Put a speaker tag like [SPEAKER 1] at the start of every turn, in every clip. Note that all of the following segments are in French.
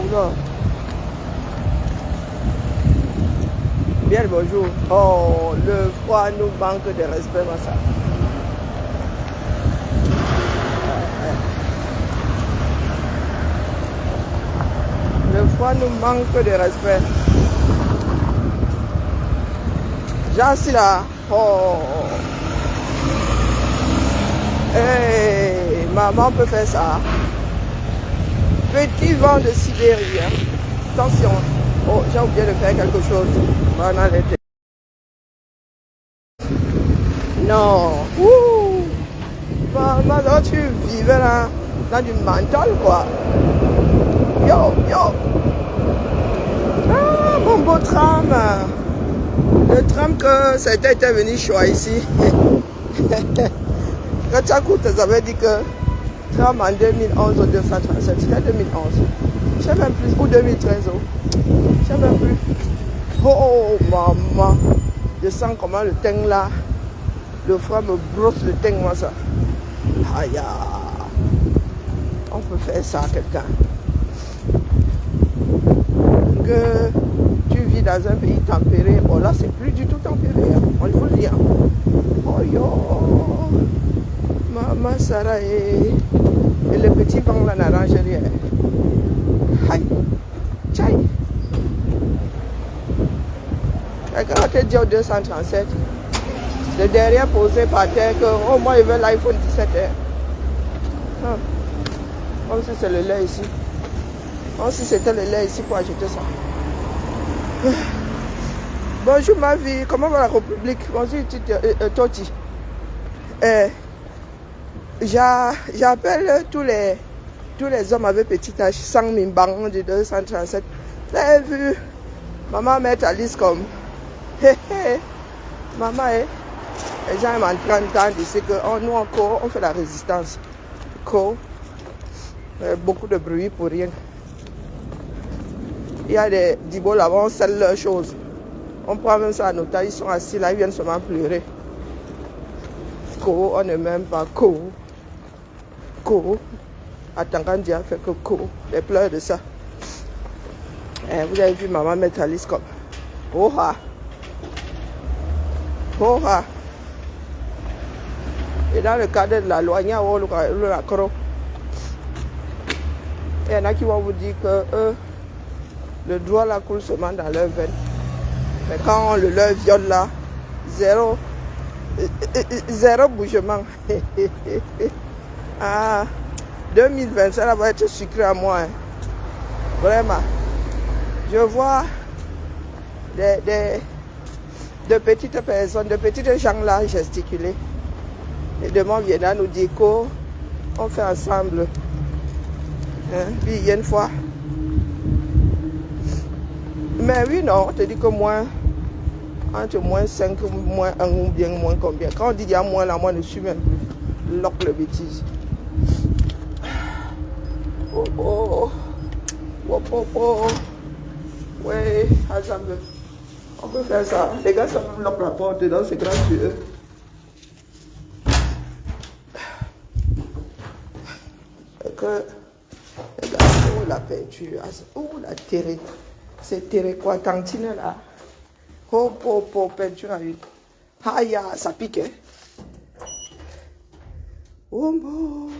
[SPEAKER 1] Oula. Bien le bonjour. Oh, le froid nous manque de respect, ça. Le froid nous manque de respect. J'en suis là. Oh. Hey, maman peut faire ça. Petit vent de Sibérie. Hein. Attention. Oh, j'ai oublié de faire quelque chose. Pendant l'été. Non. Ouh. Maman, là, tu vivais là, dans du mental, quoi. Yo, yo. Ah, mon beau tram. Le tram que c'était était venu choisir ici. Quand Tchakout avait dit que tram en 2011 ou 237, c'était 2011. Je sais même plus, ou 2013. Je sais même plus. Oh, maman. Je sens comment le teint là, le froid me brosse le teint, moi ça. Aïe. On peut faire ça à quelqu'un. Que tu vis dans un pays tempéré, bon là c'est plus du tout tempéré, hein. On vous le dit. Hein. Oh yo, maman Sarah et le petit vent là n'arrange rien. Aïe, tchaï. Quand on te dit au 237, le derrière posé par terre que oh moi je veux l'iPhone 17 hein. Comme si c'est le lait ici. Comme si c'était le lait ici pour acheter ça. Bonjour ma vie, comment va la République? Bonjour Toti. J'appelle tous les hommes avec petit âge, sans mimbang du 237. Vous avez vu maman mettre à liste comme maman, les gens sont en train d'entendre que oh, nous encore on fait la résistance. Beaucoup de bruit pour rien. Il y a des dibos là-bas, on scelle leurs choses. On prend même ça à noter, ils sont assis là, ils viennent seulement pleurer. On ne m'aime pas. Attends, quand Dieu a fait que les pleurs de ça. Vous avez vu maman mettre à liste comme oh ha. Et dans le cadre de la loi, il y a il y en a qui vont vous dire que le droit là coule seulement dans leur veine. Mais quand on le leur viole là, zéro bougement. Ah, 2020, ça va être sucré à moi. Hein. Vraiment. Je vois de petites personnes, de petites gens là gesticuler. Et demain viendra nous dire qu'on fait ensemble. Hein? Puis il y a une fois. Mais oui, non, on te dit que moins, entre moins 5, moins 1 ou bien moins combien. Quand on dit qu'il y a moins là, moi je ne suis même plus. Lock le bêtise. Oh. Ouais, ensemble. On peut faire ça. Les gars, ça me lock la porte dedans, c'est gratuit. Et que, les gars, oh la peinture, oh la terre. C'est terrequatantine là. Oh, peinture à huile. Aïe, ça pique, hein. Oh, bon.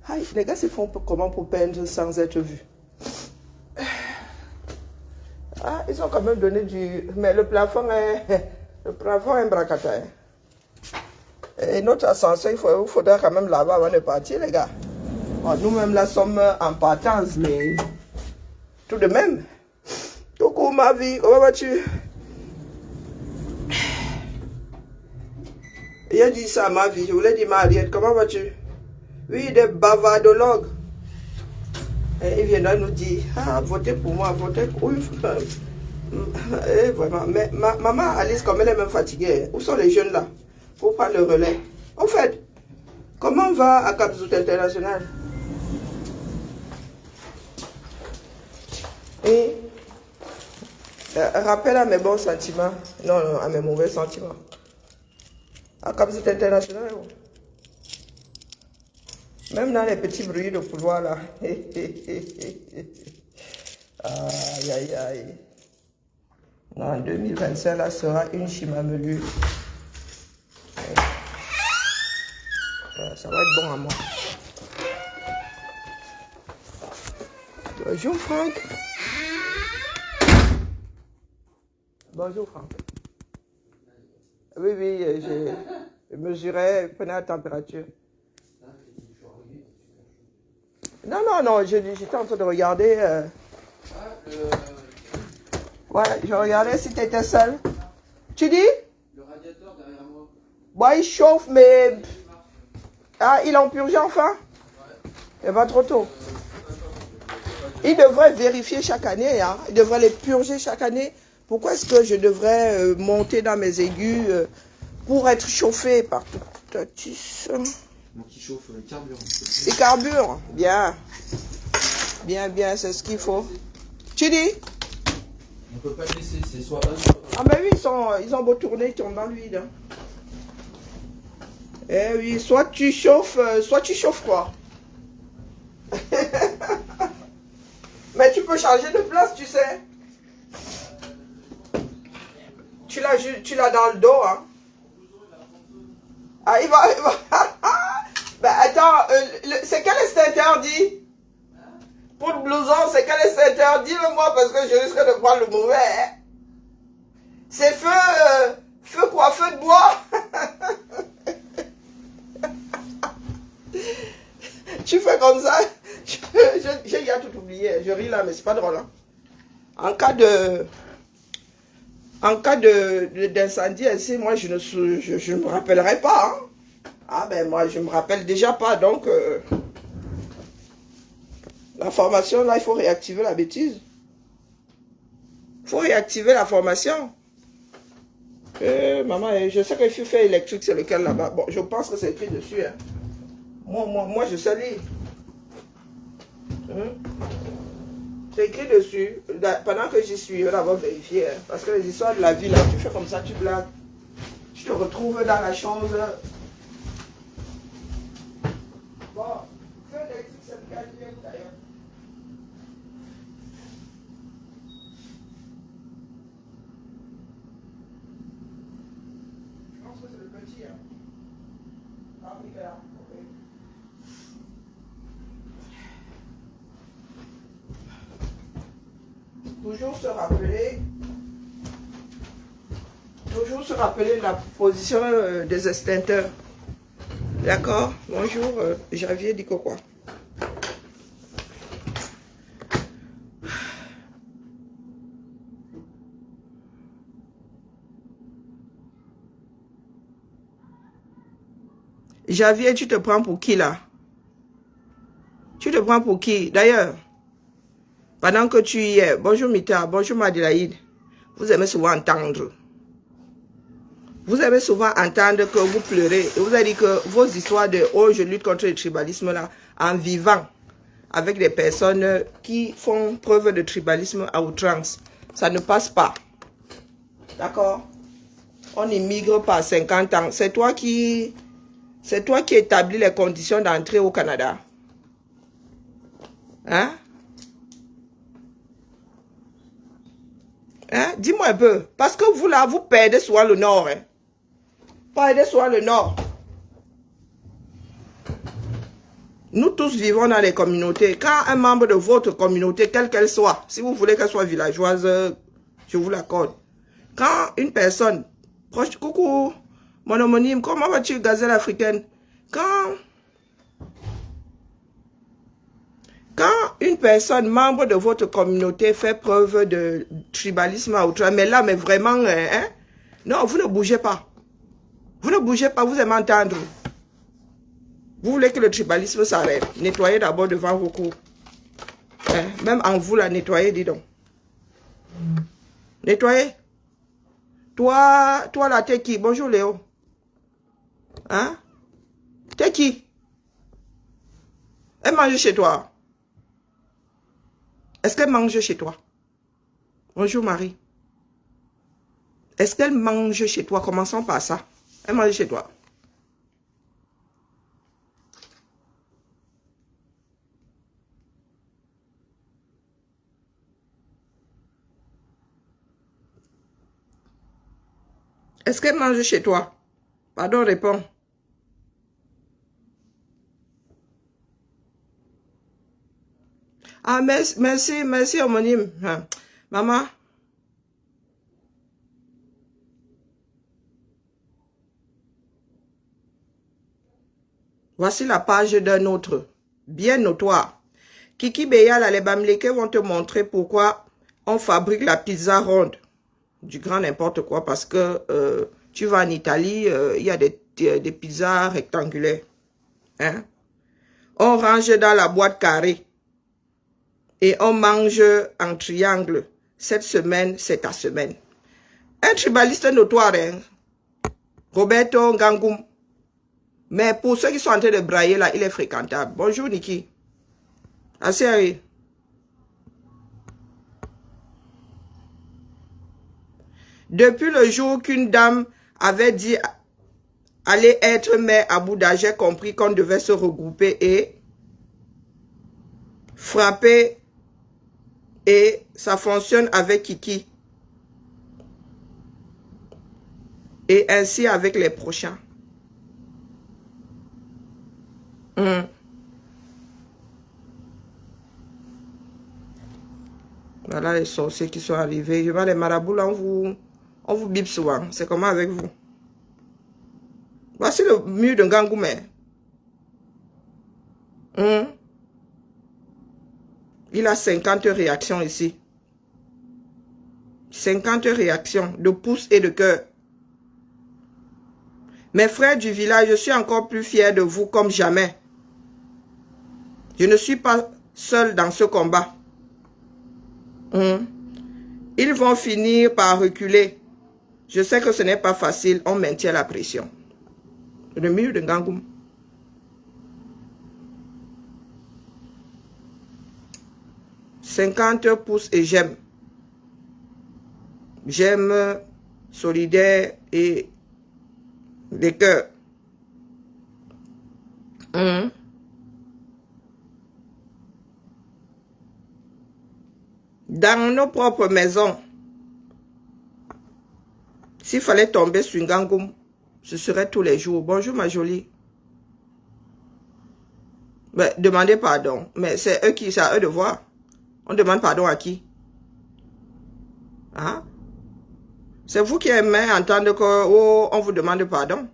[SPEAKER 1] Aïe, les gars se font comment pour peindre sans être vus? Ah, ils ont quand même donné du... Mais le plafond est... Le plafond est un bracata. Hein. Et notre ascenseur, il faudra quand même laver avant de partir, les gars. Oh, nous-mêmes, là, sommes en partance, mais... Tout de même. Coucou, ma vie. Comment vas-tu? Il a dit ça, ma vie. Je voulais dire, Mariette, comment vas-tu? Oui, des bavardologues. Et il viendra nous dire, ah, votez pour moi, votez pour... Oui, vraiment. Mais maman Alice, comme elle est même fatiguée, où sont les jeunes là? Pour prendre le relais. En fait, comment on va à Cap Zout International? Et rappel à mes bons sentiments. Non, à mes mauvais sentiments. À Cap Zout International. Même dans les petits bruits de couloir là. Aïe, aïe, aïe. En 2025, là sera une chimamelu. Ça va être bon à moi. Bonjour Franck. Bonjour Franck. Oui, oui, je mesurais, prenais la température. Non, non, non, j'étais en train de regarder. Ouais, je regardais si tu étais seul. Tu dis?
[SPEAKER 2] Le radiateur derrière moi.
[SPEAKER 1] Bah, il chauffe, mais... Ah, il a purgé enfin? Il va trop tôt. Il devrait vérifier chaque année, hein. Il devrait les purger chaque année. Pourquoi est-ce que je devrais monter dans mes aigus pour être chauffé par tout?
[SPEAKER 2] Donc il chauffe le carburant.
[SPEAKER 1] Il carbure, bien. Bien, bien, c'est ce qu'il faut. Tu dis?
[SPEAKER 2] On peut pas le laisser, c'est soit
[SPEAKER 1] Ah ben oui, ils ont beau tourner, ils tournent dans l'huile. Hein. Eh oui, soit tu chauffes quoi. Mais tu peux changer de place, tu sais. Tu l'as dans le dos, hein. Ah, il va... Ben attends, c'est quel extincteur dit? Pour le blouson, c'est quel extincteur? Dis-le-moi parce que je risque de prendre le mauvais. Hein. C'est feu quoi? Feu de bois? Tu fais comme ça? J'ai déjà tout oublié. Je ris là, mais c'est pas drôle. Hein. En cas d'incendie ainsi, moi je ne me rappellerai pas. Hein. Ah ben moi je me rappelle déjà pas, donc la formation là, il faut réactiver la bêtise. Il faut réactiver la formation. Maman, je sais que le feu électrique c'est lequel là-bas. Bon, je pense que c'est écrit dessus. Hein. Moi je sais lire. C'est écrit dessus. Pendant que j'y suis, je vais d'abord vérifier. Hein, parce que les histoires de la vie, là, tu fais comme ça, tu blagues. Tu te retrouves dans la chose. Bon, feu électrique, c'est lequel d'ailleurs? Je pense que c'est le petit. Hein. Ah, oui, là. Ok. Toujours se rappeler la position des extincteurs. D'accord? Bonjour, Javier dit quoi? Javier, tu te prends pour qui là? Tu te prends pour qui? D'ailleurs, pendant que tu y es, bonjour Mita, bonjour Madelaïde, vous aimez souvent entendre. Vous aimez souvent entendre que vous pleurez. Et vous avez dit que vos histoires de « Oh, je lutte contre le tribalisme » là, en vivant avec des personnes qui font preuve de tribalisme à outrance, ça ne passe pas. D'accord? On immigre par 50 ans. C'est toi qui établis les conditions d'entrée au Canada. Hein? Hein? Dis-moi un peu. Parce que vous là, vous perdez souvent le nord. Hein? Perdez souvent le nord. Nous tous vivons dans les communautés. Quand un membre de votre communauté, quelle qu'elle soit, si vous voulez qu'elle soit villageoise, je vous l'accorde. Quand une personne, proche, coucou, mon homonyme, comment vas-tu, gazelle africaine? Quand une personne, membre de votre communauté, fait preuve de tribalisme à outrance, mais là, mais vraiment, hein? Non, vous ne bougez pas. Vous ne bougez pas, vous aimez entendre. Vous voulez que le tribalisme s'arrête. Nettoyez d'abord devant vos cours. Hein? Même en vous, là, nettoyez, dis donc. Nettoyez. Toi là, t'es qui? Bonjour Léo. Hein? T'es qui? Elle mange chez toi. Est-ce qu'elle mange chez toi? Bonjour Marie. Est-ce qu'elle mange chez toi? Commençons par ça. Elle mange chez toi. Est-ce qu'elle mange chez toi? Pardon, réponds. Ah, merci, merci, merci, homonyme. Ah. Maman. Voici la page d'un autre, bien notoire. Kiki Beyala, les Bamileke vont te montrer pourquoi on fabrique la pizza ronde. Du grand n'importe quoi, parce que tu vas en Italie, il y a des pizzas rectangulaires. Hein? On range dans la boîte carrée et on mange en triangle. Cette semaine, c'est ta semaine. Un tribaliste notoire, hein? Roberto Ngangum. Mais pour ceux qui sont en train de brailler là, il est fréquentable. Bonjour Niki. Assez. Depuis le jour qu'une dame avait dit aller être mère à Bouddha, j'ai compris qu'on devait se regrouper et frapper. Et ça fonctionne avec Kiki. Et ainsi avec les prochains. Voilà les sorciers qui sont arrivés. Je vois les marabouts là, on vous bip souvent. C'est comment avec vous? Voici le mur de Gangoumé. Il a 50 réactions ici. 50 réactions de pouces et de cœur. Mes frères du village, je suis encore plus fier de vous comme jamais. Je ne suis pas seul dans ce combat. Ils vont finir par reculer. Je sais que ce n'est pas facile. On maintient la pression. Le mur de Gangoum. « 50 pouces et j'aime. J'aime, solidaire et des cœurs. Dans nos propres maisons, s'il fallait tomber sur Gangoum, ce serait tous les jours. Bonjour ma jolie. Mais demandez pardon. Mais c'est à eux de voir. On demande pardon à qui? Hein? C'est vous qui aimez entendre qu'on vous demande pardon.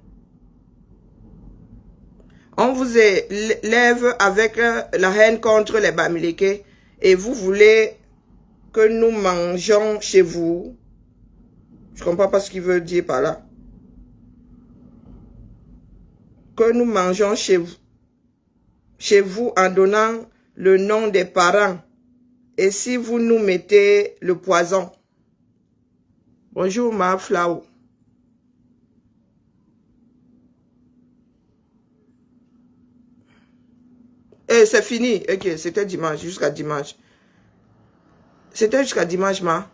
[SPEAKER 1] On vous élève avec la haine contre les Bamileke et vous voulez que nous mangeons chez vous. Je ne comprends pas ce qu'il veut dire par là. Que nous mangeons chez vous en donnant le nom des parents. Et si vous nous mettez le poison. Bonjour ma Flau. Et c'est fini. Ok, c'était dimanche, jusqu'à dimanche. C'était jusqu'à dimanche, ma.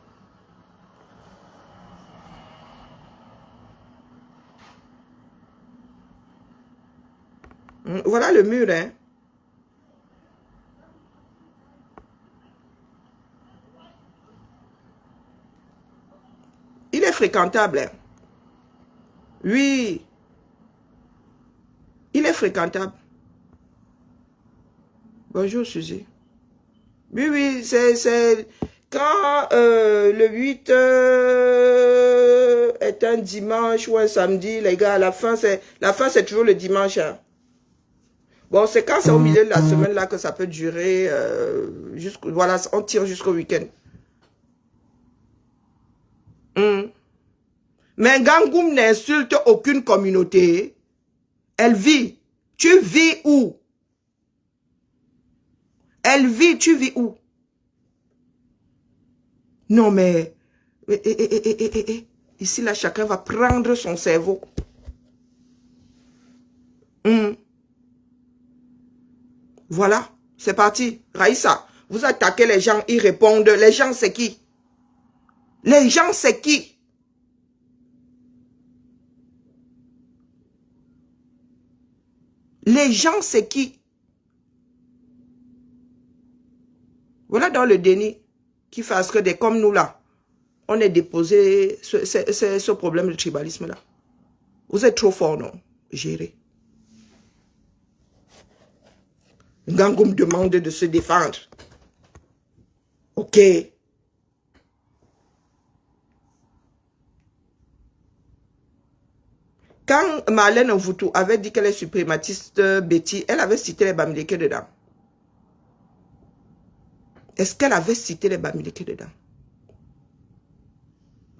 [SPEAKER 1] Voilà le mur, hein. Il est fréquentable, hein. Oui. Il est fréquentable. Bonjour, Suzy. Oui, oui, c'est... Quand le 8 est un dimanche ou un samedi, les gars, la fin, c'est toujours le dimanche. Hein. Bon, c'est quand c'est au milieu de la semaine là que ça peut durer voilà, on tire jusqu'au week-end. Mais Gangoum n'insulte aucune communauté. Elle vit. Tu vis où? Elle vit, tu vis où? Non, mais... Ici, là, chacun va prendre son cerveau. Voilà, c'est parti. Raïssa, vous attaquez les gens, ils répondent. Les gens, c'est qui? Les gens, c'est qui? Les gens, c'est qui? Voilà dans le déni qui fasse que des comme nous là. on ait déposé ce problème de tribalisme-là. Vous êtes trop fort, non? Gérez. Ngangoum demande de se défendre. Ok. Quand Marlène Ovoutou avait dit qu'elle est suprématiste Betty, elle avait cité les Bamileke dedans. Est-ce qu'elle avait cité les Bamileke dedans?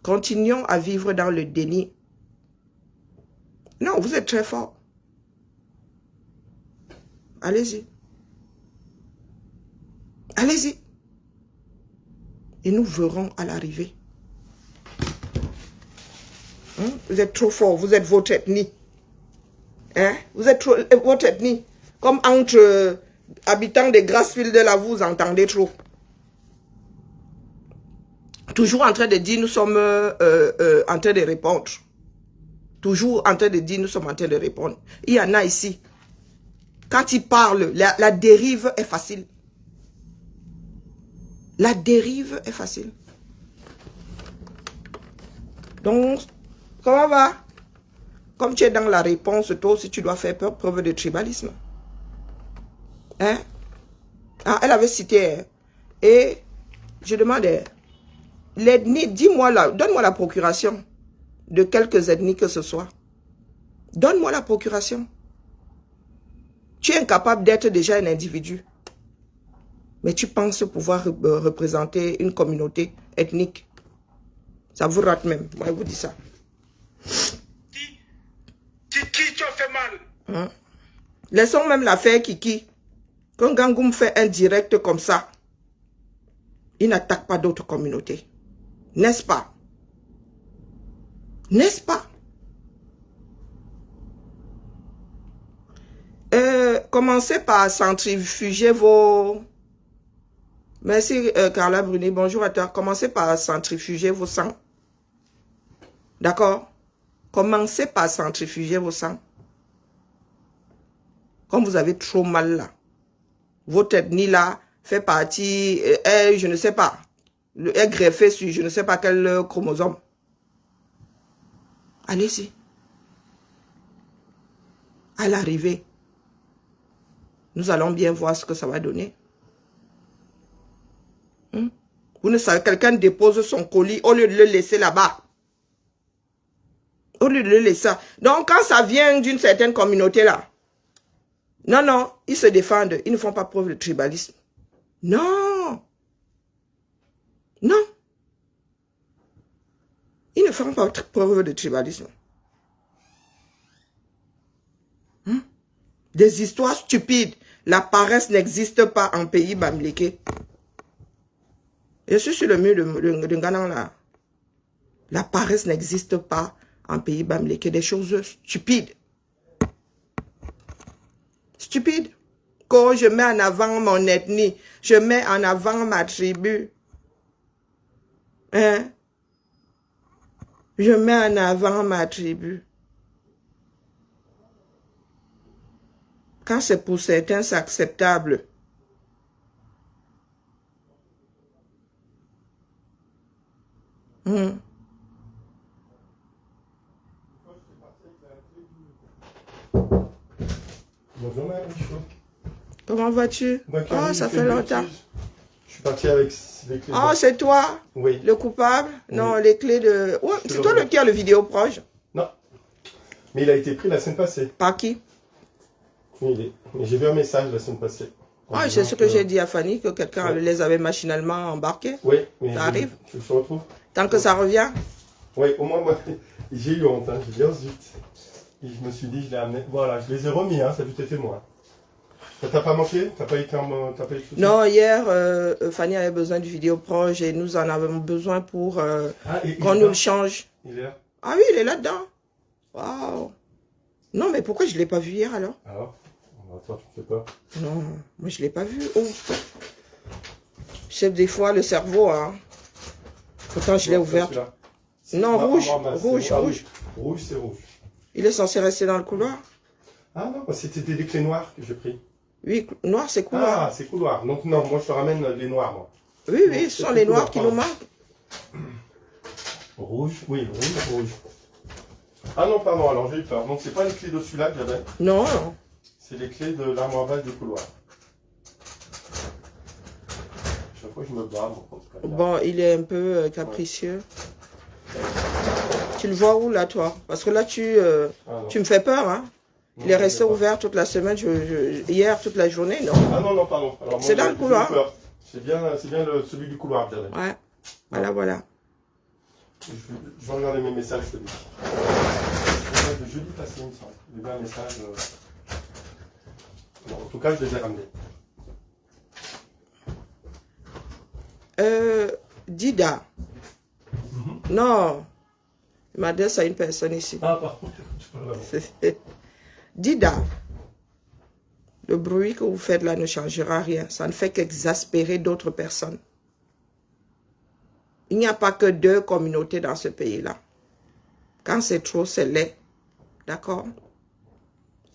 [SPEAKER 1] Continuons à vivre dans le déni. Non, vous êtes très fort. Allez-y. Allez-y. Et nous verrons à l'arrivée. Hein? Vous êtes trop fort, vous êtes votre ethnie. Hein? Vous êtes trop, votre ethnie. Comme entre habitants des Grassfields de là, vous entendez trop. Toujours en train de dire, nous sommes en train de répondre. Toujours en train de dire, nous sommes en train de répondre. Il y en a ici. Quand ils parlent, la dérive est facile. La dérive est facile. Donc, comment va? Comme tu es dans la réponse, toi aussi tu dois faire preuve de tribalisme. Hein? Ah, elle avait cité. Et je demandais, l'ethnie, dis-moi là, donne-moi la procuration de quelques ethnies que ce soit. Donne-moi la procuration. Tu es incapable d'être déjà un individu. Mais tu penses pouvoir représenter une communauté ethnique. Ça vous rate même. Moi, je vous dis ça.
[SPEAKER 3] Kiki, tu as fait mal.
[SPEAKER 1] Hein? Laissons même l'affaire Kiki. Quand Gangoum fait un direct comme ça, il n'attaque pas d'autres communautés. N'est-ce pas? N'est-ce pas? Commencez par centrifuger vos... Merci Carla Bruni, bonjour à toi. Commencez par centrifuger vos sangs. D'accord? Commencez par centrifuger vos sangs. Comme vous avez trop mal là. Votre ethnie là fait partie, je ne sais pas, est greffé sur je ne sais pas quel chromosome. Allez-y. À l'arrivée, nous allons bien voir ce que ça va donner. Vous ne savez, quelqu'un dépose son colis au lieu de le laisser là-bas. Au lieu de le laisser. Donc, quand ça vient d'une certaine communauté là, non, non, ils se défendent. Ils ne font pas preuve de tribalisme. Non. Non. Ils ne font pas preuve de tribalisme. Des histoires stupides. La paresse n'existe pas en pays Bamileke. Je suis sur le mur de Nganang là. La paresse n'existe pas en pays Bamileke. Des choses stupides. Stupides. Quand je mets en avant mon ethnie, je mets en avant ma tribu. Hein? Je mets en avant ma tribu. Quand c'est pour certains, c'est acceptable.
[SPEAKER 3] Bonjour Madame Michaud.
[SPEAKER 1] Comment vas-tu? Oh, ça fait longtemps.
[SPEAKER 3] Je suis parti avec les clés.
[SPEAKER 1] Oh, c'est toi?
[SPEAKER 3] Oui.
[SPEAKER 1] Le coupable?
[SPEAKER 3] Oui.
[SPEAKER 1] Non, les clés de... Ouais, c'est toi qui a le vidéo proche?
[SPEAKER 3] Non. Mais il a été pris la semaine passée.
[SPEAKER 1] Par qui?
[SPEAKER 3] Mais j'ai vu un message la semaine passée.
[SPEAKER 1] Ah, c'est ce que j'ai dit à Fanny, que quelqu'un les avait machinalement embarqués.
[SPEAKER 3] Oui, mais
[SPEAKER 1] ça arrive.
[SPEAKER 3] Tu se retrouves.
[SPEAKER 1] Tant que ça revient.
[SPEAKER 3] Oui, au moins, moi, j'ai eu honte. Hein. J'ai dit, oh zut. Et je me suis dit, je l'ai amené. Voilà, je les ai remis, hein, ça a tout été moi. Ça t'a pas manqué? T'as pas eu tout?
[SPEAKER 1] Non, hier, Fanny avait besoin du vidéo proche et nous en avons besoin pour qu'on nous le change.
[SPEAKER 3] Il est là?
[SPEAKER 1] Ah oui, il est là-dedans. Waouh. Non, mais pourquoi je ne l'ai pas vu hier alors?
[SPEAKER 3] Alors? Toi, tu ne fais pas.
[SPEAKER 1] Non, moi je ne l'ai pas vu. Oh. C'est des fois le cerveau, hein. Pourtant, je l'ai ouvert. Non, rouge, rouge, rouge.
[SPEAKER 3] Rouge, c'est rouge.
[SPEAKER 1] Il est censé rester dans le couloir?
[SPEAKER 3] Ah non, c'était des clés noires que j'ai pris.
[SPEAKER 1] Oui, noir, c'est couloir.
[SPEAKER 3] Ah, c'est couloir. Donc non, moi je te ramène les noirs, moi.
[SPEAKER 1] Oui, oui, ce sont les noirs qui nous manquent.
[SPEAKER 3] Rouge, oui, rouge. Ah non, pardon, alors j'ai eu peur. Donc c'est pas les clés de celui-là que j'avais.
[SPEAKER 1] Non.
[SPEAKER 3] C'est les clés de l'armoire basse du couloir. Chaque fois que je me bats,
[SPEAKER 1] Bon, il est un peu capricieux. Tu le vois où là, toi? Parce que là, tu me fais peur, hein? Il est resté ouvert toute la semaine, hier, toute la journée, non?
[SPEAKER 3] Ah non, non, pardon.
[SPEAKER 1] C'est dans le couloir.
[SPEAKER 3] C'est bien celui du couloir, je dirais.
[SPEAKER 1] Ouais, voilà.
[SPEAKER 3] Je vais regarder mes messages, je te dis. Le jeudi passé, il me semble. Il y avait un message. Bon, en tout cas, je les ai ramenés.
[SPEAKER 1] Dida. Non. Je m'adresse à une personne ici.
[SPEAKER 3] Ah, pardon.
[SPEAKER 1] Dida. Le bruit que vous faites là ne changera rien. Ça ne fait qu'exaspérer d'autres personnes. Il n'y a pas que 2 communautés dans ce pays-là. Quand c'est trop, c'est laid. D'accord?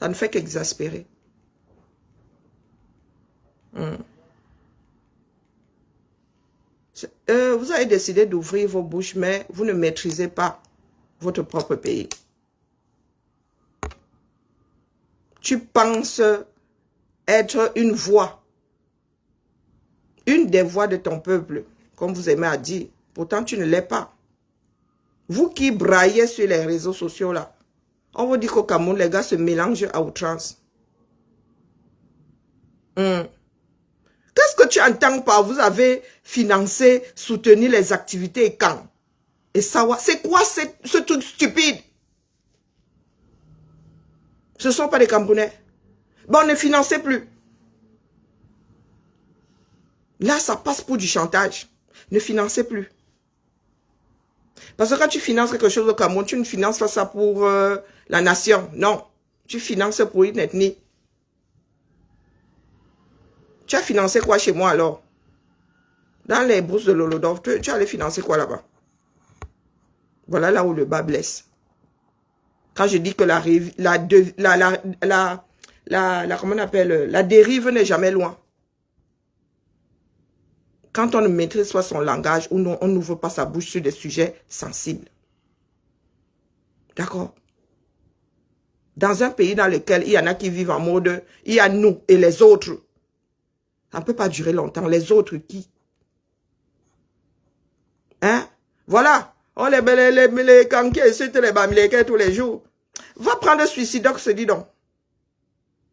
[SPEAKER 1] Ça ne fait qu'exaspérer. Vous avez décidé d'ouvrir vos bouches, mais vous ne maîtrisez pas votre propre pays. Tu penses être une voix, une des voix de ton peuple, comme vous aimez à dire. Pourtant, tu ne l'es pas. Vous qui braillez sur les réseaux sociaux là, on vous dit qu'au Cameroun, les gars se mélangent à outrance. Qu'est-ce que tu entends par vous avez financé, soutenu les activités et quand? Et ça, c'est quoi ce truc stupide? Ce ne sont pas des Camerounais. Bon, on ne finançait plus. Là, ça passe pour du chantage. Ne financez plus. Parce que quand tu finances quelque chose au Cameroun, tu ne finances pas ça pour la nation. Non. Tu finances pour une ethnie. Tu as financé quoi chez moi alors? Dans les bourses de l'Holodov, tu allais financer quoi là-bas? Voilà là où le bas blesse. Quand je dis que comment on appelle, la dérive n'est jamais loin. Quand on ne maîtrise pas son langage ou non, on n'ouvre pas sa bouche sur des sujets sensibles. D'accord? Dans un pays dans lequel il y en a qui vivent en mode, il y a nous et les autres. Ça ne peut pas durer longtemps. Les autres qui? Hein? Voilà. On les canquiers, c'était les bamilekés tous les jours. Va prendre Suicidox, dis donc.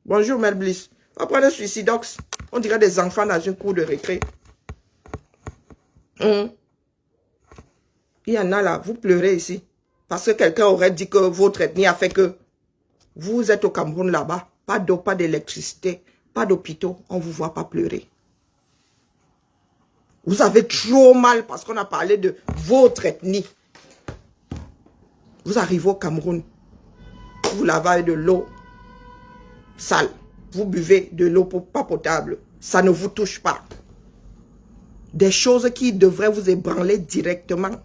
[SPEAKER 1] Bonjour, Mel Bliss. Va prendre Suicidox. On dirait des enfants dans une cour de récré. Il y en a là, vous pleurez ici. Parce que quelqu'un aurait dit que votre ethnie a fait que vous êtes au Cameroun là-bas. Pas d'eau, pas d'électricité, pas d'hôpitaux. On ne vous voit pas pleurer. Vous avez trop mal parce qu'on a parlé de votre ethnie. Vous arrivez au Cameroun. Vous lavez avec de l'eau sale. Vous buvez de l'eau pas potable. Ça ne vous touche pas. Des choses qui devraient vous ébranler directement.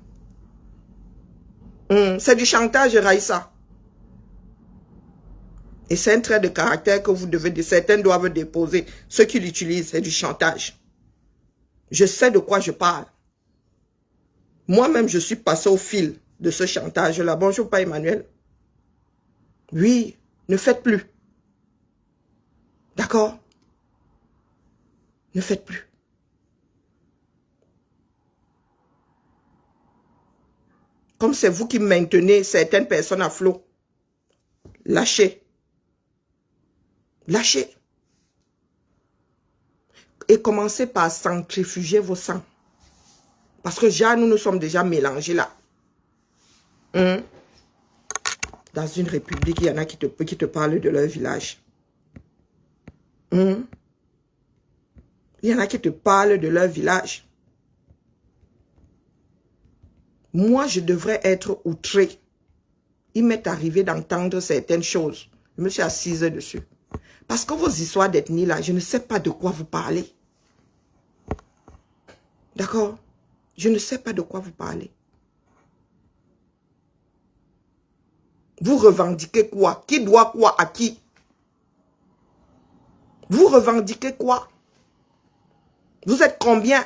[SPEAKER 1] C'est du chantage, Raïssa. Et c'est un trait de caractère que vous devez, certains doivent déposer. Ceux qui l'utilisent, c'est du chantage. Je sais de quoi je parle. Moi-même, je suis passé au fil de ce chantage-là. Bonjour, pas Emmanuel. Oui, ne faites plus. D'accord? Ne faites plus. Comme c'est vous qui maintenez certaines personnes à flot. Lâchez. Lâchez. Et commencez par centrifuger vos sangs. Parce que déjà, nous sommes déjà mélangés là. Dans une république, il y en a qui te parlent de leur village. Il y en a qui te parlent de leur village. Moi, je devrais être outré. Il m'est arrivé d'entendre certaines choses. Je me suis assise dessus. Parce que vos histoires d'ethnie là, je ne sais pas de quoi vous parlez. D'accord? Je ne sais pas de quoi vous parlez. Vous revendiquez quoi? Qui doit quoi à qui? Vous revendiquez quoi? Vous êtes combien?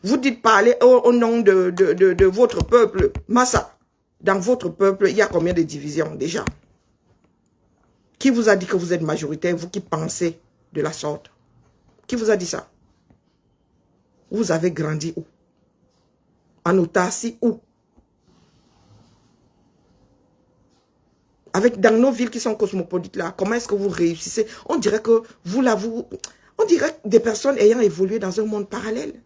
[SPEAKER 1] Vous dites parler au nom de votre peuple. Massa, dans votre peuple, il y a combien de divisions déjà? Qui vous a dit que vous êtes majoritaire, vous qui pensez de la sorte? Qui vous a dit ça? Vous avez grandi où? En autarcie où? Avec, dans nos villes qui sont cosmopolites là, comment est-ce que vous réussissez? On dirait que vous là, on dirait des personnes ayant évolué dans un monde parallèle.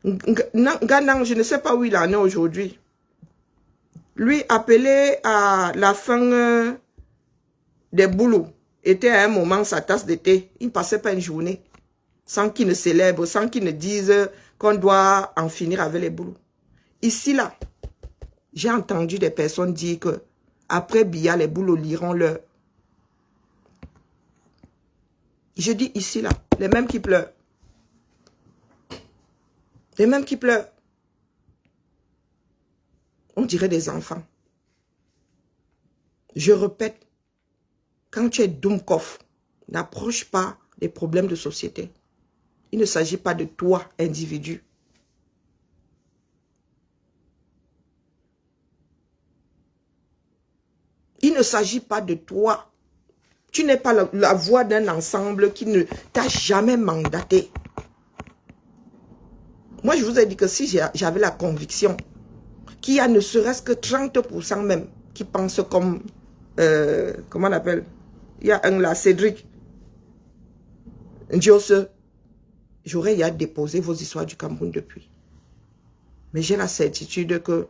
[SPEAKER 1] Ganang, je ne sais pas où il en est aujourd'hui. Lui, appelé à la fin des boulots, était à un moment sa tasse de thé. Il ne passait pas une journée sans qu'il ne célèbre, sans qu'il ne dise qu'on doit en finir avec les boulots. Ici, là, j'ai entendu des personnes dire que après Biya, les boulots liront leur. Je dis ici, là, les mêmes qui pleurent. Les mêmes qui pleurent. On dirait des enfants. Je répète, quand tu es Dumkov, n'approche pas des problèmes de société. Il ne s'agit pas de toi, individu. Il ne s'agit pas de toi. Tu n'es pas la voix d'un ensemble qui ne t'a jamais mandaté. Moi, je vous ai dit que si j'avais la conviction qu'il y a ne serait-ce que 30% même qui pensent comme, comment on appelle, il y a un là, Cédric Ndiose, j'aurais ya déposé vos histoires du Cameroun depuis. Mais j'ai la certitude que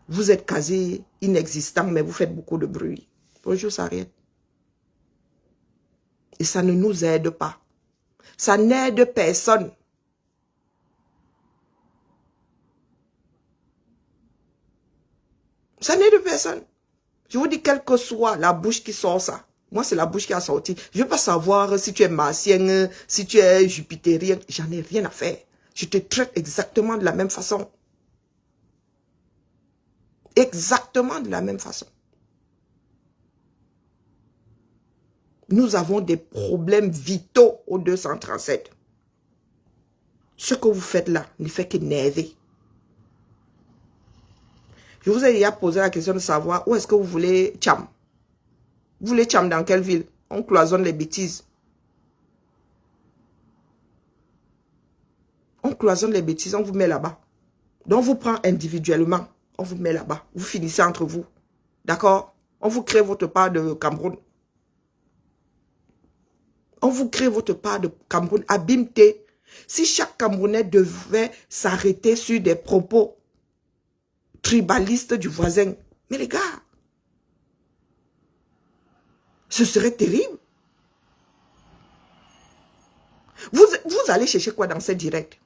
[SPEAKER 1] vous êtes quasi inexistant, mais vous faites beaucoup de bruit. Bonjour Sariette. Et ça ne nous aide pas. Ça n'aide personne. Ça n'aide personne. Je vous dis, quelle que soit la bouche qui sort ça. Moi, c'est la bouche qui a sorti. Je ne veux pas savoir si tu es martien, si tu es jupitérien. J'en ai rien à faire. Je te traite exactement de la même façon. Exactement de la même façon. Nous avons des problèmes vitaux au 237. Ce que vous faites là ne fait qu'énerver. Je vous ai déjà posé la question de savoir où est-ce que vous voulez Tcham. Vous voulez Tcham dans quelle ville? On cloisonne les bêtises. On cloisonne les bêtises, on vous met là-bas. Donc, on vous prend individuellement, on vous met là-bas. Vous finissez entre vous. D'accord? On vous crée votre part de Cameroun. On vous crée votre part de Cameroun. Abimté. Si chaque Camerounais devait s'arrêter sur des propos tribalistes du voisin, mais les gars, ce serait terrible. Vous allez chercher quoi dans cette direct?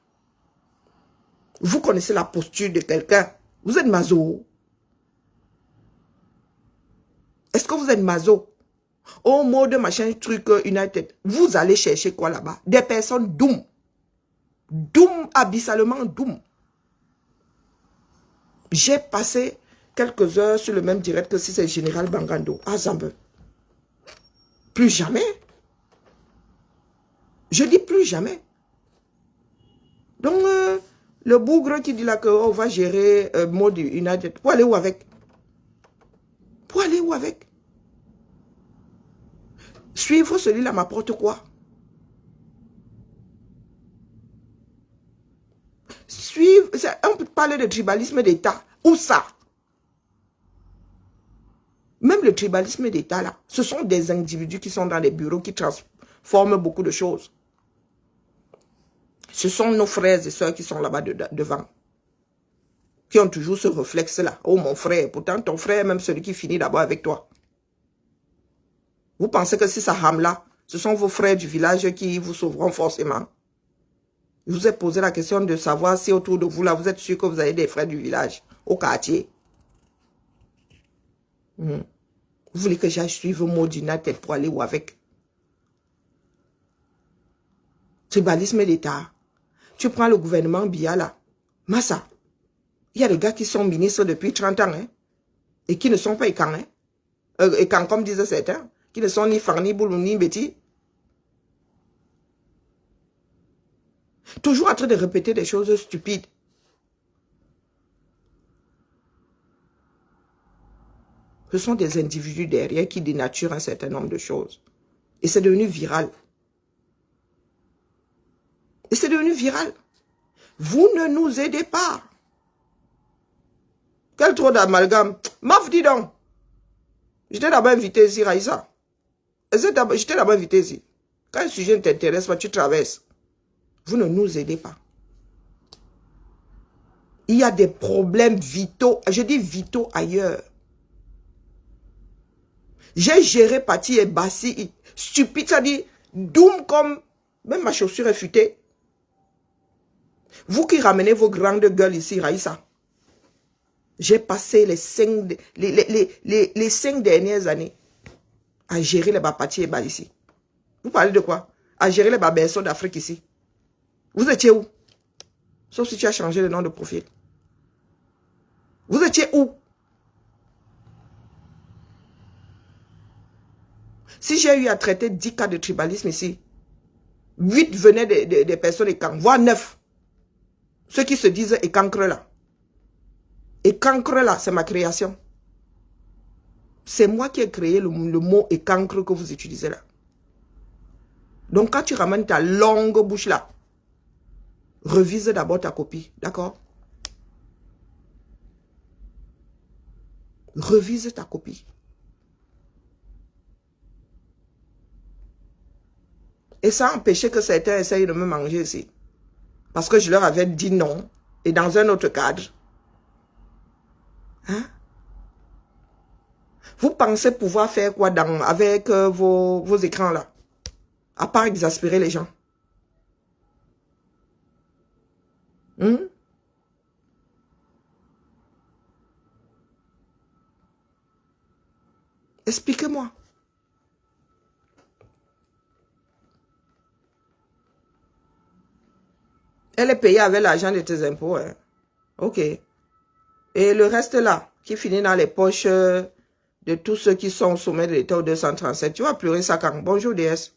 [SPEAKER 1] Vous connaissez la posture de quelqu'un. Vous êtes mazo. Est-ce que vous êtes mazo? Au mot de machin truc United. Vous allez chercher quoi là-bas? Des personnes doum. Doum, abyssalement doum. J'ai passé quelques heures sur le même direct que si c'est Général Bangando à Zambe. Plus jamais. Je dis plus jamais. Donc, le bougre qui dit là qu'on va gérer mode United. Pour aller où avec? Pour aller où avec? Suivre celui-là m'apporte quoi? Suivre, on peut parler de tribalisme d'État. Où ça? Même le tribalisme d'État là, ce sont des individus qui sont dans les bureaux qui transforment beaucoup de choses. Ce sont nos frères et sœurs qui sont là-bas devant. Qui ont toujours ce réflexe-là. Oh mon frère, pourtant ton frère est même celui qui finit d'abord avec toi. Vous pensez que si ça rame là, ce sont vos frères du village qui vous sauveront forcément? Je vous ai posé la question de savoir si autour de vous là, vous êtes sûr que vous avez des frères du village, au quartier. Vous voulez que j'aille suivre mot United pour aller où avec? Tribalisme d'État. Tu prends le gouvernement Biya là. Massa. Il y a des gars qui sont ministres depuis 30 ans. Hein, et qui ne sont pas écans. Hein. et quand, comme disaient certains, qui ne sont ni Fang, ni Boulou, ni Betty. Toujours en train de répéter des choses stupides. Ce sont des individus derrière qui dénaturent un certain nombre de choses. Et c'est devenu viral. Et c'est devenu viral. Vous ne nous aidez pas. Quel trop d'amalgame. Maf, dis donc. J'étais d'abord invité ici, Raïssa. J'étais d'abord invité ici. Quand un sujet ne t'intéresse pas, tu traverses. Vous ne nous aidez pas. Il y a des problèmes vitaux. Je dis vitaux ailleurs. J'ai géré Pati et Bassi. Stupide, ça dit, doum comme... Même ma chaussure est futée. Vous qui ramenez vos grandes gueules ici, Raïssa. J'ai passé les 5 dernières années à gérer les Bapati et Bas ici. Vous parlez de quoi? À gérer les Babessos d'Afrique ici. Vous étiez où? Sauf si tu as changé le nom de profil. Vous étiez où? Si j'ai eu à traiter 10 cas de tribalisme ici, 8 venaient des personnes écancres, voire 9. Ceux qui se disent écancres là. Écancre là, c'est ma création. C'est moi qui ai créé le mot écancre que vous utilisez là. Donc quand tu ramènes ta longue bouche là, revise d'abord ta copie, d'accord? Revise ta copie. Et ça a empêché que certains essayent de me manger ici. Parce que je leur avais dit non. Et dans un autre cadre. Hein? Vous pensez pouvoir faire quoi avec vos écrans là? À part exaspérer les gens. Expliquez-moi. Elle est payée avec l'argent de tes impôts. Hein? Ok. Et le reste là, qui finit dans les poches de tous ceux qui sont au sommet de l'État au 237, tu vas pleurer ça quand? Bonjour DS.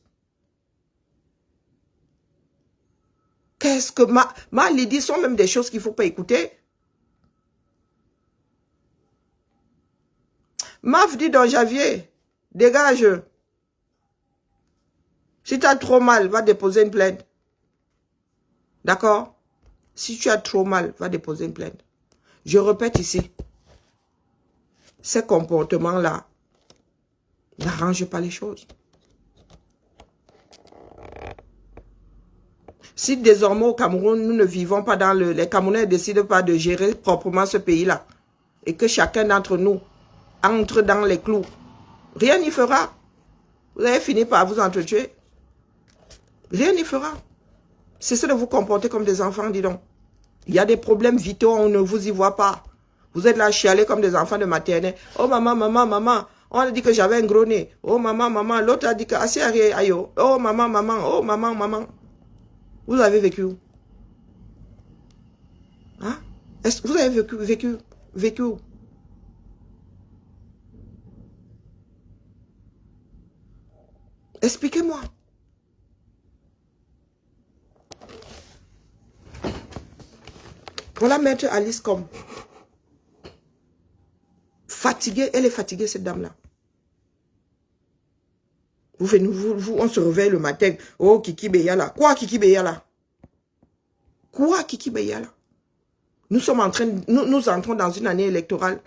[SPEAKER 1] Qu'est-ce que ma Lydie sont même des choses qu'il ne faut pas écouter. Maf dit dans Javier, dégage. Si tu as trop mal, va déposer une plainte. D'accord? Si tu as trop mal, va déposer une plainte. Je répète ici. Ces comportements-là n'arrangent pas les choses. Si désormais au Cameroun, nous ne vivons pas dans les Camerounais ne décident pas de gérer proprement ce pays-là, et que chacun d'entre nous entre dans les clous, rien n'y fera. Vous allez finir par vous entretuer. Rien n'y fera. Cessez de vous comporter comme des enfants, dis donc. Il y a des problèmes vitaux, on ne vous y voit pas. Vous êtes là chialés comme des enfants de maternelle. Oh maman, maman, maman. On a dit que j'avais un gros nez. Oh maman, maman. L'autre a dit que assez aïe. Oh maman, maman. Oh maman, maman. Vous avez vécu où? Hein? Est-ce que vous avez vécu où? Expliquez-moi. Voilà maître Alice comme. Fatiguée, elle est fatiguée cette dame-là. On se réveille le matin. Oh, Kiki Beyala. Quoi, Kiki Beyala? Quoi, Kiki Beyala? Nous sommes en train, nous entrons dans une année électorale.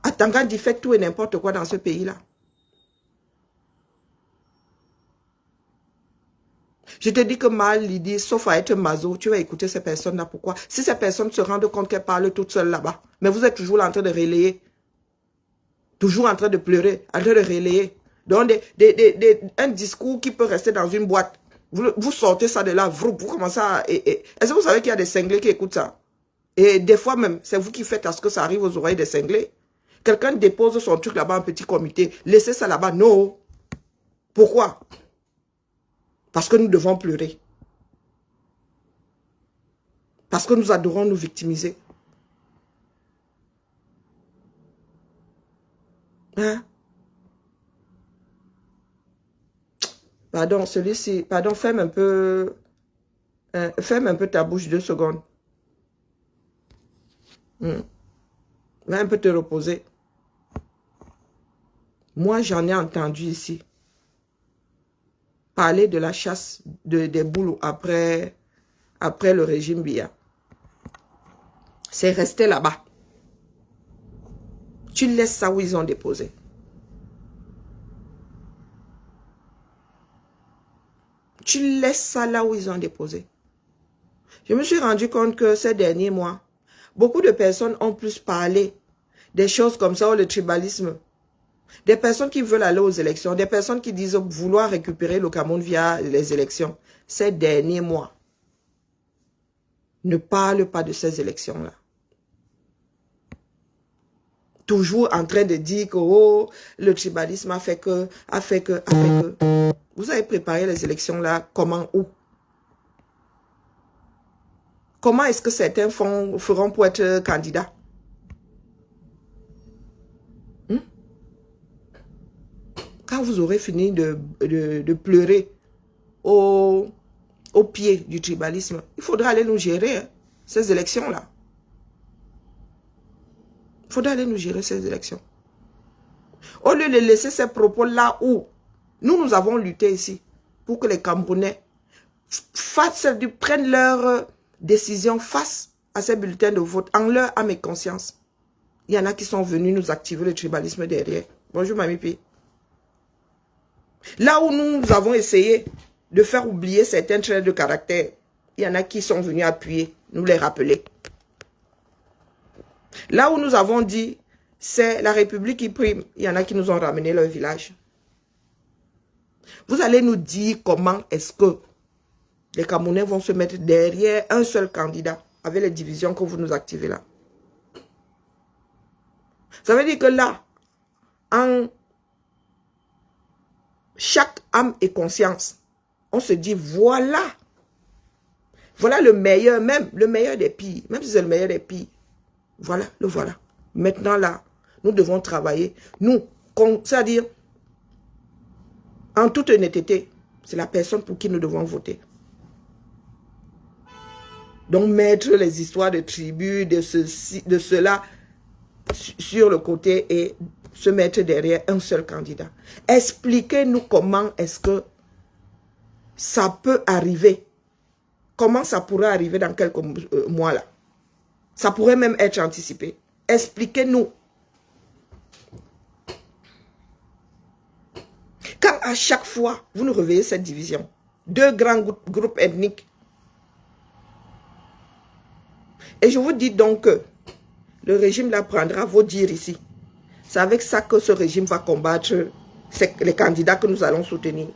[SPEAKER 1] Atanga dit fait tout et n'importe quoi dans ce pays-là. Je te dis que mal, Lydie, sauf à être mazo, tu vas écouter ces personnes-là. Pourquoi? Si ces personnes se rendent compte qu'elles parlent toutes seules là-bas, mais vous êtes toujours là en train de relayer. Toujours en train de pleurer, en train de relayer. Donc, un discours qui peut rester dans une boîte. Vous sortez ça de là, vous commencez à... Est-ce que vous savez qu'il y a des cinglés qui écoutent ça? Et des fois même, c'est vous qui faites à ce que ça arrive aux oreilles des cinglés. Quelqu'un dépose son truc là-bas en petit comité. Laissez ça là-bas. Non. Pourquoi? Parce que nous devons pleurer. Parce que nous adorons nous victimiser. Hein? Pardon, celui-ci. Pardon, ferme un peu. Ferme un peu ta bouche 2 secondes. Va un peu te reposer. Moi, j'en ai entendu ici parler de la chasse des boules après le régime Biya. C'est resté là-bas. Tu laisses ça où ils ont déposé. Tu laisses ça là où ils ont déposé. Je me suis rendu compte que ces derniers mois, beaucoup de personnes ont plus parlé des choses comme ça, ou le tribalisme. Des personnes qui veulent aller aux élections, des personnes qui disent vouloir récupérer le Cameroun via les élections. Ces derniers mois, ne parle pas de ces élections-là. Toujours en train de dire que oh, le tribalisme a fait que. Vous avez préparé les élections-là, comment, où? Comment est-ce que certains feront pour être candidats? Quand vous aurez fini de pleurer au pied du tribalisme, il faudra aller nous gérer ces élections-là. Il faudra aller nous gérer ces élections. Au lieu de laisser ces propos là où nous avons lutté ici pour que les Camerounais prennent leurs décisions face à ces bulletins de vote en leur âme et conscience. Il y en a qui sont venus nous activer le tribalisme derrière. Bonjour Mamie P. Là où nous avons essayé de faire oublier certains traits de caractère, il y en a qui sont venus appuyer, nous les rappeler. Là où nous avons dit, c'est la République qui prime, il y en a qui nous ont ramené leur village. Vous allez nous dire comment est-ce que les Camerounais vont se mettre derrière un seul candidat avec les divisions que vous nous activez là. Ça veut dire que là, en chaque âme et conscience, on se dit voilà le meilleur, même le meilleur des pires, même si c'est le meilleur des pires. Voilà, le voilà. Maintenant là, nous devons travailler. Nous, c'est-à-dire, en toute honnêteté, c'est la personne pour qui nous devons voter. Donc mettre les histoires de tribus, de ceci, de cela sur le côté et se mettre derrière un seul candidat. Expliquez-nous comment est-ce que ça peut arriver. Comment ça pourrait arriver dans quelques mois là. Ça pourrait même être anticipé. Expliquez-nous. Quand à chaque fois, vous nous réveillez cette division, 2 grands groupes ethniques, et je vous dis donc que le régime là prendra vos dires ici. C'est avec ça que ce régime va combattre les candidats que nous allons soutenir.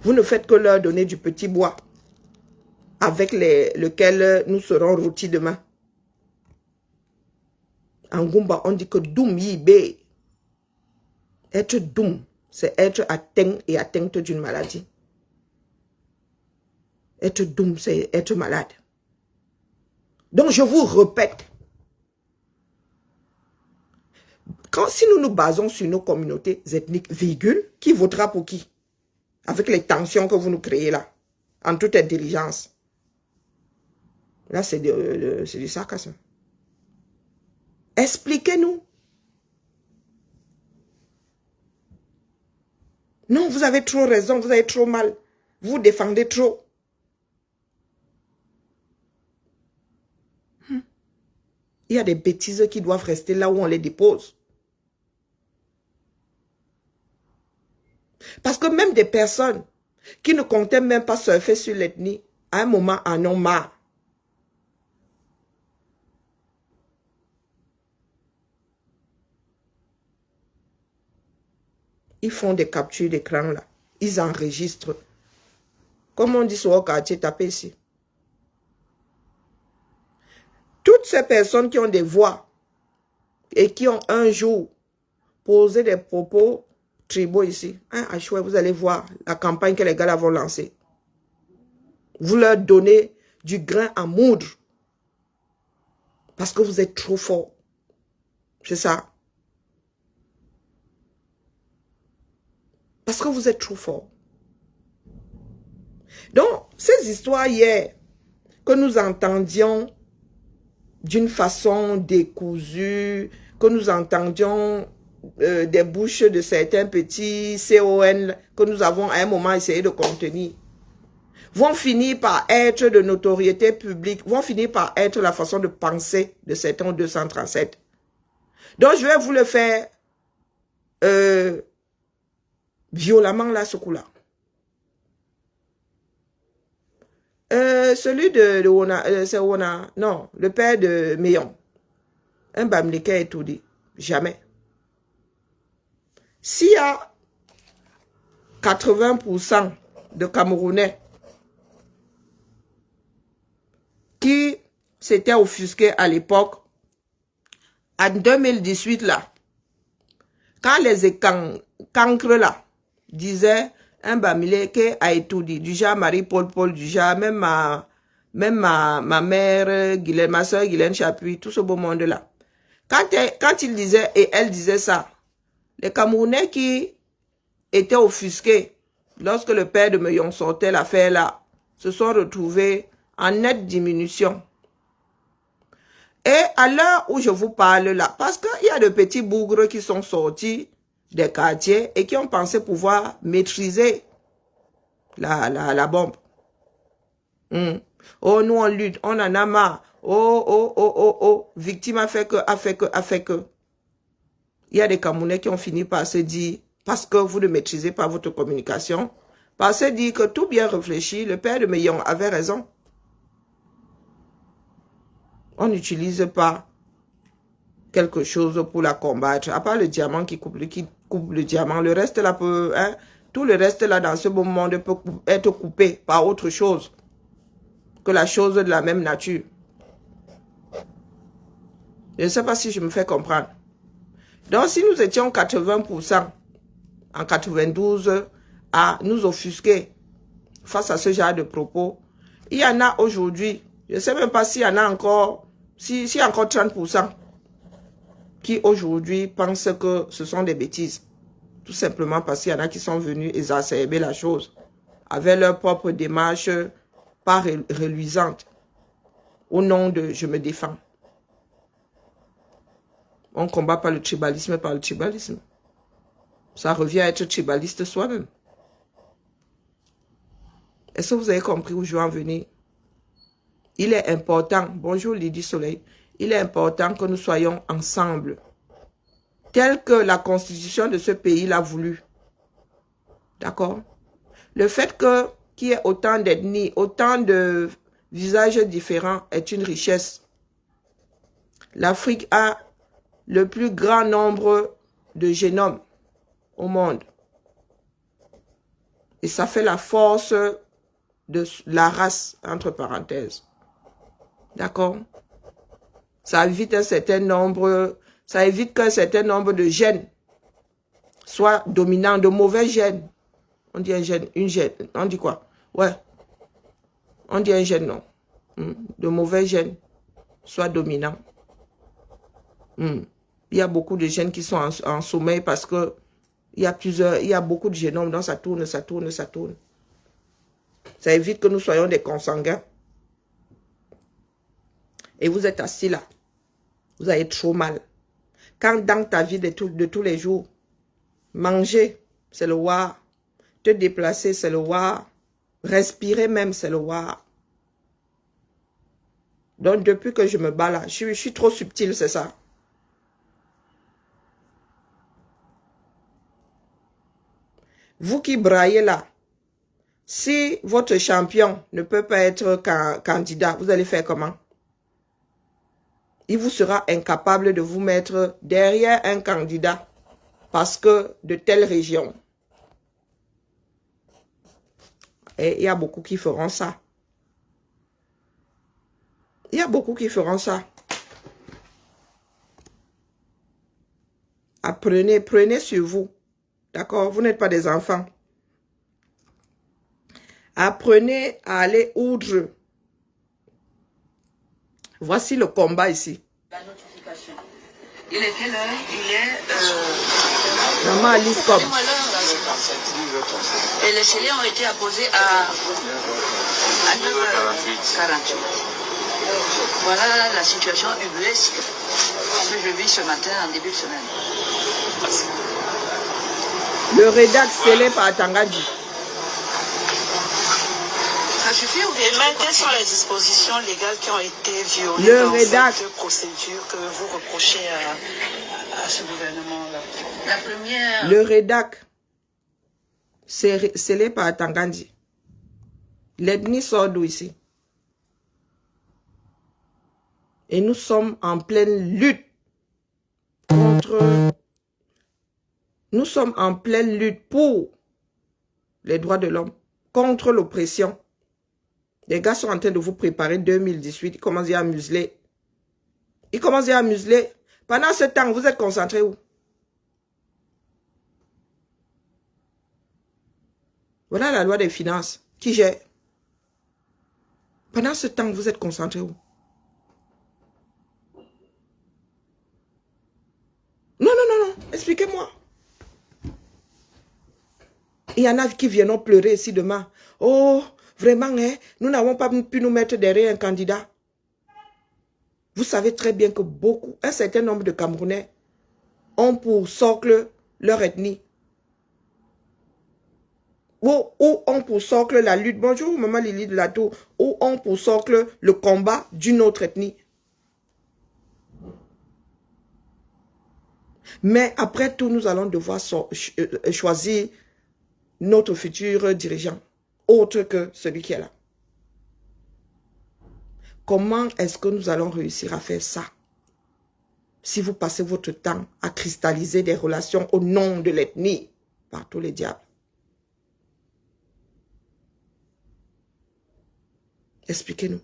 [SPEAKER 1] Vous ne faites que leur donner du petit bois avec lequel nous serons rôtis demain. En Goumba, on dit que Doum Yibé. Être Doum, c'est être atteint et atteinte d'une maladie. Être Doum, c'est être malade. Donc je vous répète, si nous nous basons sur nos communautés ethniques, virgule, qui votera pour qui? Avec les tensions que vous nous créez là, en toute intelligence. Là, c'est du sarcasme. Expliquez-nous. Non, vous avez trop raison, vous avez trop mal. Vous défendez trop. Il y a des bêtises qui doivent rester là où on les dépose. Parce que même des personnes qui ne comptaient même pas surfer sur l'ethnie, à un moment en ont marre. Ils font des captures d'écran là. Ils enregistrent. Comme on dit sur le quartier, tapez ici. Toutes ces personnes qui ont des voix et qui ont un jour posé des propos tribaux ici, hein, à Chouet, vous allez voir la campagne que les gars là vont lancer. Vous leur donnez du grain à moudre parce que vous êtes trop fort. C'est ça. Parce que vous êtes trop fort. Donc, ces histoires hier, que nous entendions d'une façon décousue, que nous entendions des bouches de certains petits CON que nous avons à un moment essayé de contenir, vont finir par être de notoriété publique, vont finir par être la façon de penser de certains 237. Donc, je vais vous le faire violemment là, ce coup-là. Celui de Wona, c'est Wona, non, le père de Meyon. Un Bamileke est tout dit. Jamais. S'il y a 80% de Camerounais qui s'étaient offusqués à l'époque, en 2018 là, quand les cancres là disaient un Bamileke a étudié, du genre Marie-Paul, du genre même ma mère, Guylaine, ma soeur Guylaine Chapuis, tout ce beau monde-là. Quand il disait, et elle disait ça, les Camerounais qui étaient offusqués lorsque le père de Meyon sortait l'affaire là, se sont retrouvés en nette diminution. Et à l'heure où je vous parle là, parce qu'il y a de petits bougres qui sont sortis des quartiers et qui ont pensé pouvoir maîtriser la bombe. Oh, nous on lutte, on en a marre. Oh, victime a fait que. Il y a des Camerounais qui ont fini par se dire, parce que vous ne maîtrisez pas votre communication, par se dire que tout bien réfléchi, le père de Meyon avait raison. On n'utilise pas quelque chose pour la combattre, à part le diamant qui coupe le diamant. Le reste là peut, hein, tout le reste là dans ce beau monde peut être coupé par autre chose que la chose de la même nature. Je ne sais pas si je me fais comprendre. Donc si nous étions 80% en 92 à nous offusquer face à ce genre de propos, il y en a aujourd'hui, je ne sais même pas s'il y en a encore, s'il y a encore 30% qui aujourd'hui pensent que ce sont des bêtises. Tout simplement parce qu'il y en a qui sont venus exacerber la chose avec leur propre démarche pas reluisante au nom de « je me défends ». On ne combat pas le tribalisme par le tribalisme. Ça revient à être tribaliste soi-même. Est-ce que vous avez compris où je veux en venir? Il est important, bonjour Lydie Soleil, il est important que nous soyons ensemble, tel que la constitution de ce pays l'a voulu. D'accord? Le fait qu'il y ait autant d'ethnies, autant de visages différents est une richesse. L'Afrique a le plus grand nombre de génomes au monde. Et ça fait la force de la race, entre parenthèses. D'accord? Ça évite un certain nombre, ça évite qu'un certain nombre de gènes soient dominants, de mauvais gènes. On dit un gène, une gène, on dit quoi? Ouais. On dit un gène, non. De mauvais gènes soient dominants. Il y a beaucoup de gènes qui sont en sommeil parce que il y a beaucoup de génomes, donc ça tourne. Ça évite que nous soyons des consanguins. Et vous êtes assis là. Vous avez trop mal. Quand dans ta vie de tous les jours, manger, c'est le war. Te déplacer, c'est le war. Respirer même, c'est le war. Donc depuis que je me bats là, je suis trop subtil, c'est ça. Vous qui braillez là, si votre champion ne peut pas être candidat, vous allez faire comment? Il vous sera incapable de vous mettre derrière un candidat parce que de telle région. Et il y a beaucoup qui feront ça. Il y a beaucoup qui feront ça. Apprenez, prenez sur vous. D'accord? Vous n'êtes pas des enfants. Apprenez à aller outre. Voici le combat ici.
[SPEAKER 4] La notification. Il est quelle heure? Il est...
[SPEAKER 1] Maman Alice comme.
[SPEAKER 4] Dis-moi l'heure, là. Et les scellés ont été apposés à 9h48. Voilà la situation ubuesque que je vis ce matin en début de semaine.
[SPEAKER 1] Le rédac scellé par Tangadi.
[SPEAKER 4] Ça suffit ou bien? Et mais quelles sont les dispositions légales qui ont été violées
[SPEAKER 1] Le
[SPEAKER 4] dans
[SPEAKER 1] rédac.
[SPEAKER 4] cette procédure que vous reprochez à ce gouvernement-là? La première...
[SPEAKER 1] Le rédac scellé par Tangandi. L'ethnie sort d'où ici? Et nous sommes en pleine lutte contre... Nous sommes en pleine lutte pour les droits de l'homme, contre l'oppression. Les gars sont en train de vous préparer 2018. Ils commencent à museler. Ils commencent à museler. Pendant ce temps, vous êtes concentrés où? Voilà la loi des finances qui gère. Pendant ce temps, vous êtes concentrés où? Non, non, non, non. Expliquez-moi. Il y en a qui viendront pleurer ici demain. Oh, vraiment, hein, nous n'avons pas pu nous mettre derrière un candidat. Vous savez très bien que un certain nombre de Camerounais ont pour socle leur ethnie. Ou ont pour socle la lutte. Bonjour, maman Lily de la Tour. Ou ont pour socle le combat d'une autre ethnie. Mais après tout, nous allons devoir choisir notre futur dirigeant, autre que celui qui est là. Comment est-ce que nous allons réussir à faire ça? Si vous passez votre temps à cristalliser des relations au nom de l'ethnie, par tous les diables. Expliquez-nous.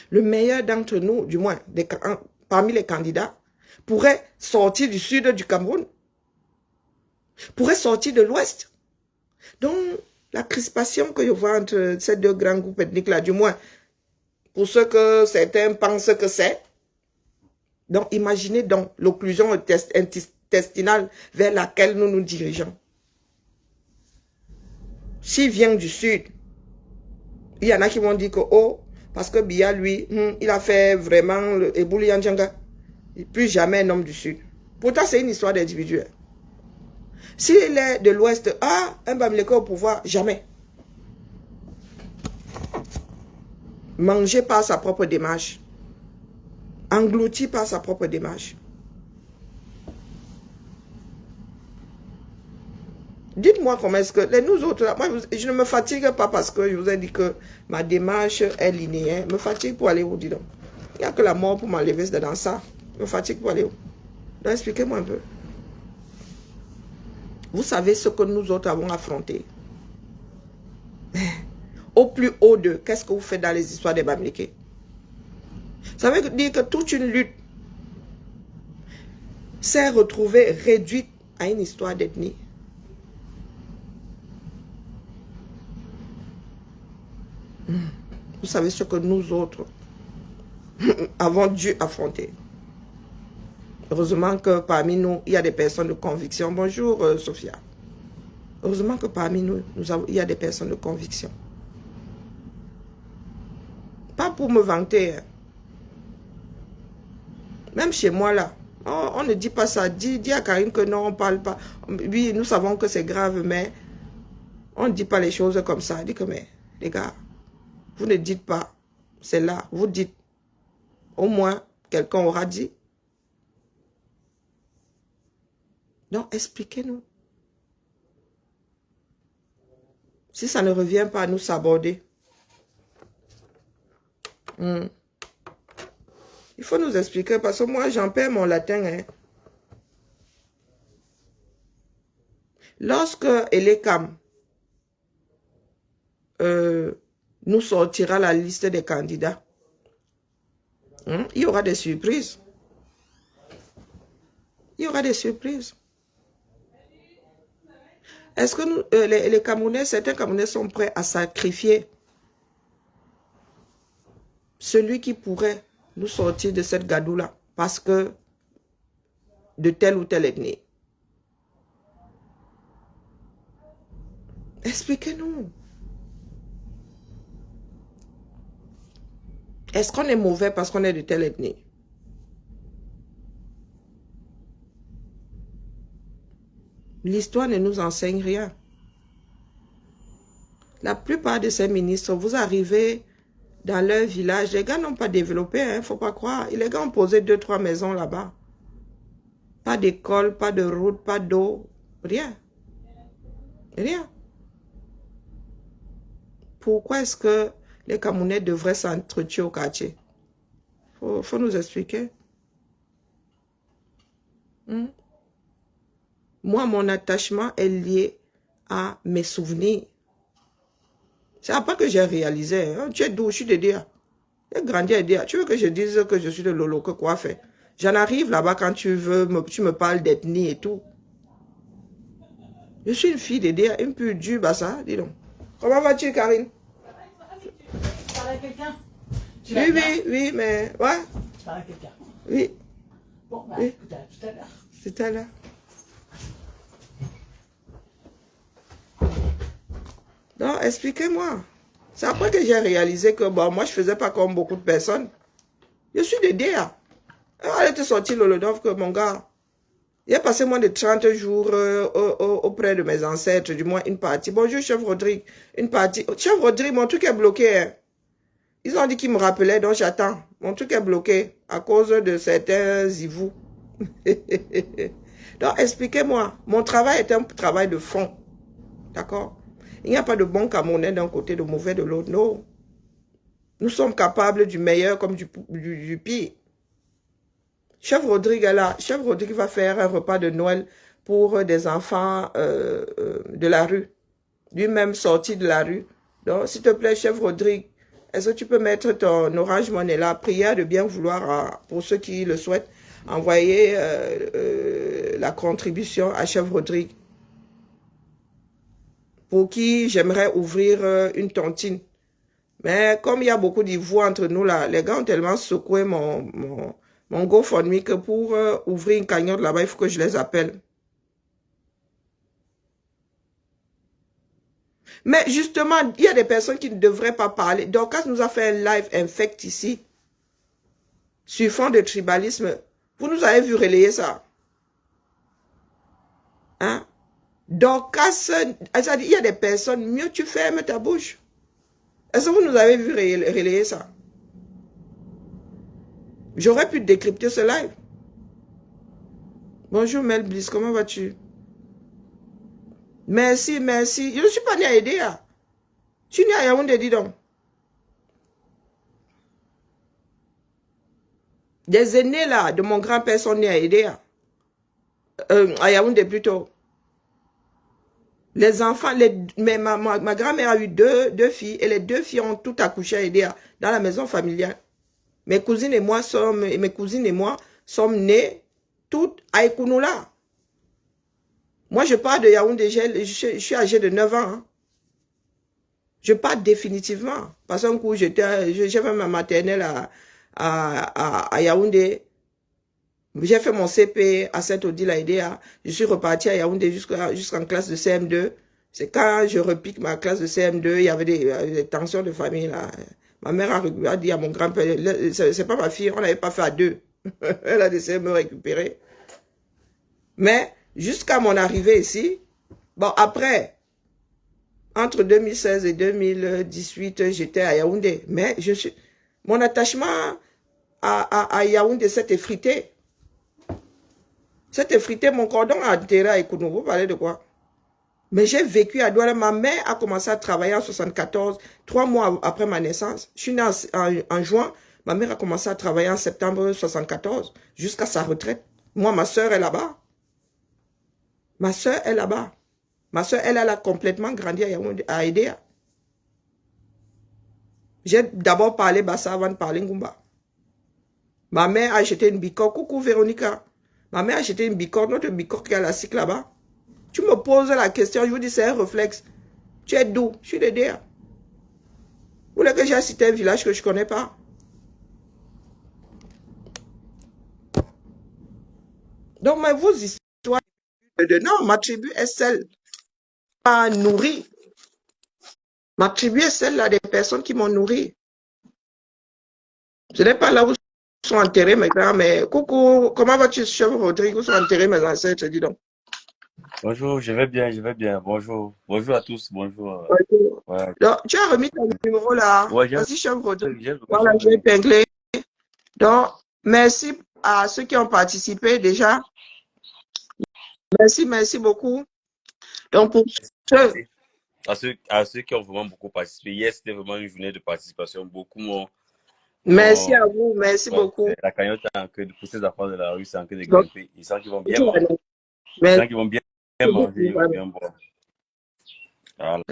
[SPEAKER 1] Le meilleur d'entre nous, du moins parmi les candidats, pourrait sortir du sud du Cameroun, pourrait sortir de l'ouest. Donc, la crispation que je vois entre ces deux grands groupes ethniques-là, du moins, pour ceux que certains pensent que c'est. Donc, imaginez donc l'occlusion intestinale vers laquelle nous nous dirigeons. S'il vient du sud, il y en a qui vont dire que, oh, parce que Biya, lui, il a fait vraiment le Ebouli Yanjanga. Plus jamais un homme du sud. Pourtant, c'est une histoire d'individu. S'il est de l'ouest, un Bamileke au pouvoir, jamais. Mangé par sa propre démarche. Englouti par sa propre démarche. Dites-moi comment est-ce que... Nous autres, là, moi, je ne me fatigue pas parce que je vous ai dit que ma démarche est linéaire. Je me fatigue pour aller où, dis donc. Il n'y a que la mort pour m'enlever dans ça. Je me fatigue pour aller où. Donc, expliquez-moi un peu. Vous savez ce que nous autres avons affronté. Au plus haut de, qu'est-ce que vous faites dans les histoires des Bamileke? Ça veut dire que toute une lutte s'est retrouvée réduite à une histoire d'ethnie. Vous savez ce que nous autres avons dû affronter. Heureusement que parmi nous, il y a des personnes de conviction. Bonjour, Sophia. Heureusement que parmi nous, il y a des personnes de conviction. Pas pour me vanter. Même chez moi, là, on ne dit pas ça. Dis à Karine que non, on ne parle pas. Oui, nous savons que c'est grave, mais on ne dit pas les choses comme ça. Dis que, mais, les gars, vous ne dites pas. C'est là, vous dites. Au moins, quelqu'un aura dit. Donc, expliquez-nous. Si ça ne revient pas à nous saborder. Il faut nous expliquer parce que moi, j'en perds mon latin. Hein. Lorsque Elekam nous sortira la liste des candidats, il y aura des surprises. Il y aura des surprises. Est-ce que nous, les Camerounais, certains Camerounais sont prêts à sacrifier celui qui pourrait nous sortir de cette gadoue-là parce que de telle ou telle ethnie. Expliquez-nous. Est-ce qu'on est mauvais parce qu'on est de telle ethnie? L'histoire ne nous enseigne rien. La plupart de ces ministres, vous arrivez dans leur village, les gars n'ont pas développé, il ne faut pas croire. Les gars ont posé 2-3 maisons là-bas. Pas d'école, pas de route, pas d'eau, rien. Rien. Pourquoi est-ce que les Camerounais devraient s'entretuer au quartier? Faut nous expliquer. Moi, mon attachement est lié à mes souvenirs. C'est après que j'ai réalisé. Hein. Tu es d'où? Je suis de Dia. J'ai grandi à Dia. Tu veux que je dise que je suis de Lolo, que quoi faire? J'en arrive là-bas quand tu veux, tu me parles d'ethnie et tout. Je suis une fille de Dia, une pure du bassa, dis donc. Comment vas-tu, Karine?
[SPEAKER 5] Tu parles à quelqu'un?
[SPEAKER 1] Oui, mais... Ouais.
[SPEAKER 5] Tu parles à quelqu'un?
[SPEAKER 1] Oui.
[SPEAKER 5] Bon, bah,
[SPEAKER 1] Oui.
[SPEAKER 5] écoute, à tout à l'heure.
[SPEAKER 1] C'est à l'heure. Non, expliquez-moi. C'est après que j'ai réalisé que bon, moi, je faisais pas comme beaucoup de personnes. Je suis de DA. Allez te sortir le Lodov que mon gars. J'ai passé moins de 30 jours auprès de mes ancêtres, du moins une partie. Bonjour, chef Rodrigue. Une partie. Chef Rodrigue, mon truc est bloqué. Hein. Ils ont dit qu'ils me rappelaient, donc j'attends. Mon truc est bloqué à cause de certains zivous. Donc, expliquez-moi. Mon travail est un travail de fond. D'accord? Il n'y a pas de bon Camerounais d'un côté, de mauvais de l'autre. Non. Nous sommes capables du meilleur comme du pire. Chef Rodrigue est là. Chef Rodrigue va faire un repas de Noël pour des enfants de la rue. Lui-même sorti de la rue. Donc, s'il te plaît, chef Rodrigue, est-ce que tu peux mettre ton Orange Money là? Prière de bien vouloir, pour ceux qui le souhaitent, envoyer la contribution à chef Rodrigue. Pour qui j'aimerais ouvrir une tontine. Mais comme il y a beaucoup d'ivoire entre nous là, les gars ont tellement secoué mon GoFundMe que pour ouvrir une cagnotte là-bas, il faut que je les appelle. Mais justement, il y a des personnes qui ne devraient pas parler. Dorcas nous a fait un live infect ici, sur fond de tribalisme. Vous nous avez vu relayer ça. Hein? Dorcas, il y a des personnes, mieux tu fermes ta bouche. Est-ce que vous nous avez vu relayer ça? J'aurais pu décrypter ce live. Bonjour Mel Bliss, comment vas-tu? Merci, merci. Je ne suis pas né à Edea. Je suis né à Yaoundé, dis donc. Des aînés là, de mon grand-père sont nés à Edea. À Yaoundé plutôt. Les enfants, mais ma grand-mère a eu deux filles et les deux filles ont tout accouché à Edea, dans la maison familiale. Mes cousines et moi sommes nées toutes à Ekounoula. Moi, je pars de Yaoundé, je suis âgée de 9 ans. Hein. Je pars définitivement. Parce qu'un coup, j'ai fait ma maternelle à Yaoundé. J'ai fait mon CP à Saint-Odile à Edea. Je suis reparti à Yaoundé jusqu'en classe de CM2. C'est quand je repique ma classe de CM2, il y avait des tensions de famille là. Ma mère a dit à mon grand-père, c'est pas ma fille, on n'avait pas fait à deux. Elle a décidé de me récupérer. Mais jusqu'à mon arrivée ici, bon après, entre 2016 et 2018, j'étais à Yaoundé. Mais mon attachement à Yaoundé s'est effrité. C'est effrité, mon cordon a enterré à Ekounou. Vous parlez de quoi? Mais j'ai vécu à Douala. Ma mère a commencé à travailler en 74, 3 mois après ma naissance. Je suis née en juin. Ma mère a commencé à travailler en septembre 74, jusqu'à sa retraite. Moi, ma soeur est là-bas. Ma soeur est là-bas. Ma soeur, elle a complètement grandi à Edea. J'ai d'abord parlé Bassa avant de parler Ngumba. Ma mère a acheté une bicoque. Coucou Véronica. Ma mère a acheté une bicoque, notre bicoque qui a la cycle là-bas. Tu me poses la question, je vous dis c'est un réflexe. Tu es d'où? Je suis de Déa. Vous voulez que j'ai cité un village que je ne connais pas? Donc, mais vos histoires non, ma tribu est celle qui m'a nourri. Ma tribu est celle-là des personnes qui m'ont nourri. Ce n'est pas là où sont enterrés mes grands, mais coucou, comment vas-tu, chef Rodrigue, où sont enterrés mes ancêtres, dis donc.
[SPEAKER 6] Bonjour, je vais bien, je vais bien. Bonjour. Bonjour à tous, bonjour. Ouais,
[SPEAKER 1] Donc, tu as remis ton numéro là.
[SPEAKER 6] ouais
[SPEAKER 1] Vas-y, chef Rodrigue.
[SPEAKER 6] j'ai
[SPEAKER 1] Voilà, j'ai épinglé. Donc, merci à ceux qui ont participé déjà. Merci beaucoup. Donc, pour ceux,
[SPEAKER 6] à ceux qui ont vraiment beaucoup participé. Hier, c'était vraiment une journée de participation. Beaucoup m'ont.
[SPEAKER 1] merci à vous, merci
[SPEAKER 6] Ouais,
[SPEAKER 1] beaucoup.
[SPEAKER 6] la cagnotte en que pour ces enfants de la rue, c'est en que de
[SPEAKER 1] Donc,
[SPEAKER 6] grimper. Ils sentent qu'ils vont bien manger. Ils
[SPEAKER 1] merci
[SPEAKER 6] sentent qu'ils vont bien manger, ils vont bien boire. Voilà.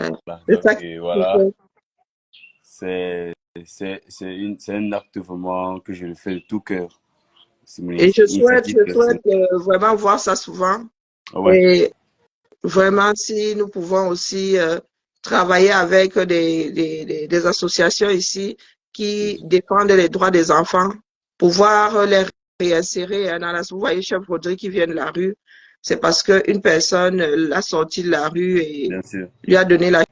[SPEAKER 1] C'est
[SPEAKER 6] Donc,
[SPEAKER 1] ça
[SPEAKER 6] voilà. C'est un acte vraiment que je le fais de tout cœur.
[SPEAKER 1] Et je souhaite vraiment voir ça souvent.
[SPEAKER 6] Ouais.
[SPEAKER 1] Et vraiment, si nous pouvons aussi travailler avec des associations ici qui défendent les droits des enfants, pouvoir les réinsérer dans la... Vous voyez, chef Rodrigue qui vient de la rue, c'est parce qu'une personne l'a sorti de la rue et lui a donné la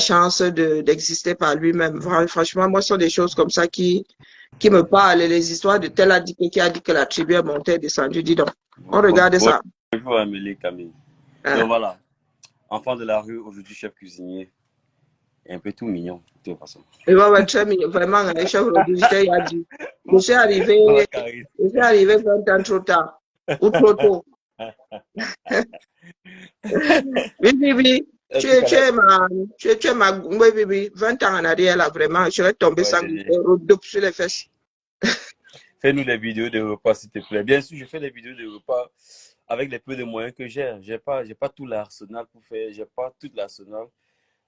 [SPEAKER 1] chance d'exister par lui-même. Franchement, moi, ce sont des choses comme ça qui me parlent. Les histoires de tel a dit que la tribu est montée et descendue. Dis donc, on regarde ça.
[SPEAKER 6] Bonjour Amélie, Camille. Donc voilà, enfant de la rue, aujourd'hui chef cuisinier. Un peu tout mignon, de toute façon.
[SPEAKER 1] Et ouais, très mignon. Vraiment, chef Rodrigue, je suis arrivé 20 ans trop tard. Ou trop tôt. Oui. Tu es ma, oui, 20 ans en arrière, là, vraiment, je serais tombé sans sur les fesses.
[SPEAKER 6] Fais-nous des vidéos de repas, s'il te plaît. Bien sûr, je fais des vidéos de repas avec les peu de moyens que j'ai. J'ai pas tout l'arsenal pour faire, j'ai pas tout l'arsenal.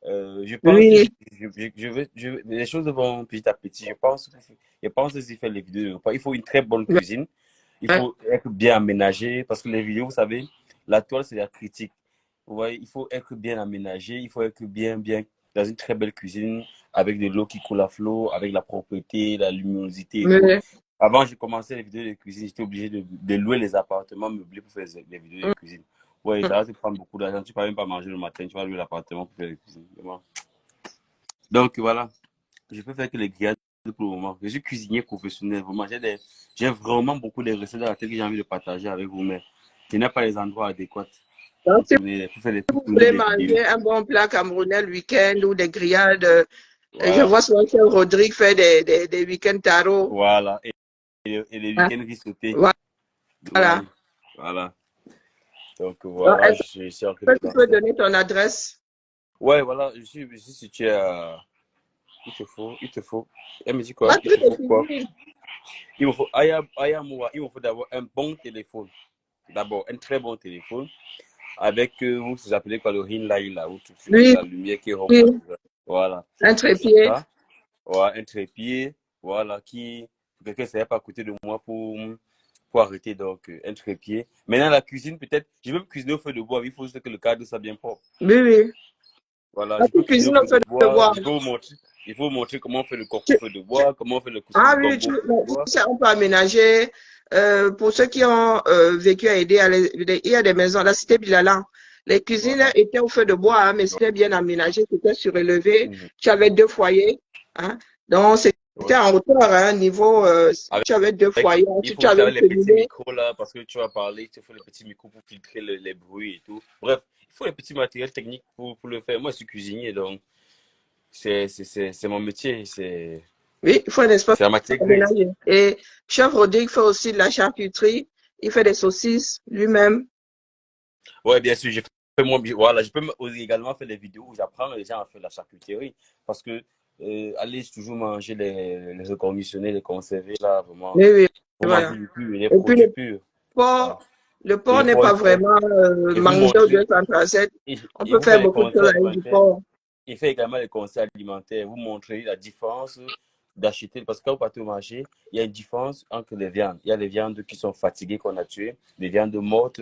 [SPEAKER 6] Je pense que les choses vont petit à petit. Je pense aussi faire les vidéos de repas. Il faut une très bonne cuisine. Il faut être bien aménagé parce que les vidéos, vous savez, la toile, c'est la critique. Vous voyez, il faut être bien aménagé, il faut être bien dans une très belle cuisine avec de l'eau qui coule à flot, avec la propreté, la luminosité et tout. Avant, j'ai commencé les vidéos de cuisine, j'étais obligé de louer les appartements meublés pour faire les vidéos de cuisine. Ouais, ça va te prendre beaucoup d'argent. Tu ne peux même pas manger le matin, tu vas louer l'appartement pour faire la cuisine. Donc voilà, je peux faire que les grillades pour le moment. Je suis cuisinier professionnel, vraiment. J'ai vraiment beaucoup de recettes dans la tête que j'ai envie de partager avec vous, mais je n'ai pas les endroits adéquats. Donc, si vous
[SPEAKER 1] voulez manger un bon plat camerounais le week-end ou des grillades, je vois souvent que Rodrigue fait des week-ends tarot.
[SPEAKER 6] Voilà, et les week-ends risottés. Voilà. Donc voilà, je suis en train de...
[SPEAKER 1] Tu peux donner ton adresse?
[SPEAKER 6] Ouais, voilà, je suis situé à... Il te faut. Elle me dit quoi? Il te faut quoi? Il me faut il me faut d'abord un bon téléphone. D'abord, un très bon téléphone. Avec, vous appelez quoi, le ring light là, où la lumière qui rompt. Voilà.
[SPEAKER 1] Un trépied.
[SPEAKER 6] Ouais, un trépied. Voilà, quelqu'un ne savait pas à côté de moi pour arrêter, donc un trépied. Maintenant, la cuisine, peut-être, je vais me cuisiner au feu de bois, il faut juste que le cadre soit bien propre.
[SPEAKER 1] Oui.
[SPEAKER 6] Voilà, je peux cuisiner au feu de bois. Il faut vous montrer comment on fait le coq au feu de bois, comment on fait le couscous au feu de bois.
[SPEAKER 1] On peut aménager. Pour ceux qui ont vécu à aider, il y a des maisons, la cité Bilala. Les cuisines étaient au feu de bois, hein, mais c'était bien aménagé, c'était surélevé. Tu avais 2 foyers. Hein, donc, c'était en hauteur, hein, niveau, tu avais 2 foyers.
[SPEAKER 6] Il faut faire les petits micros là, parce que tu vas parler, il faut les petits micros pour filtrer les bruits et tout. Bref, il faut les petits matériels techniques pour le faire. Moi, je suis cuisinier, donc c'est mon métier.
[SPEAKER 1] Oui, il faut un espace.
[SPEAKER 6] C'est la matière.
[SPEAKER 1] Et chef Rodrigue fait aussi de la charcuterie. Il fait des saucisses lui-même.
[SPEAKER 6] Oui, bien sûr. Je peux également faire des vidéos où j'apprends les gens à faire de la charcuterie. Parce que aller toujours manger les reconditionnés, les conservés, là, vraiment.
[SPEAKER 1] Oui.
[SPEAKER 6] Voilà. Les produits purs.
[SPEAKER 1] Le porc n'est pas vraiment mangé au 237. On peut faire beaucoup de choses avec du porc.
[SPEAKER 6] Il fait également les conseils alimentaires. Vous montrez la différence d'acheter. Parce que quand vous partez au marché, il y a une différence entre les viandes. Il y a les viandes qui sont fatiguées, qu'on a tuées, les viandes mortes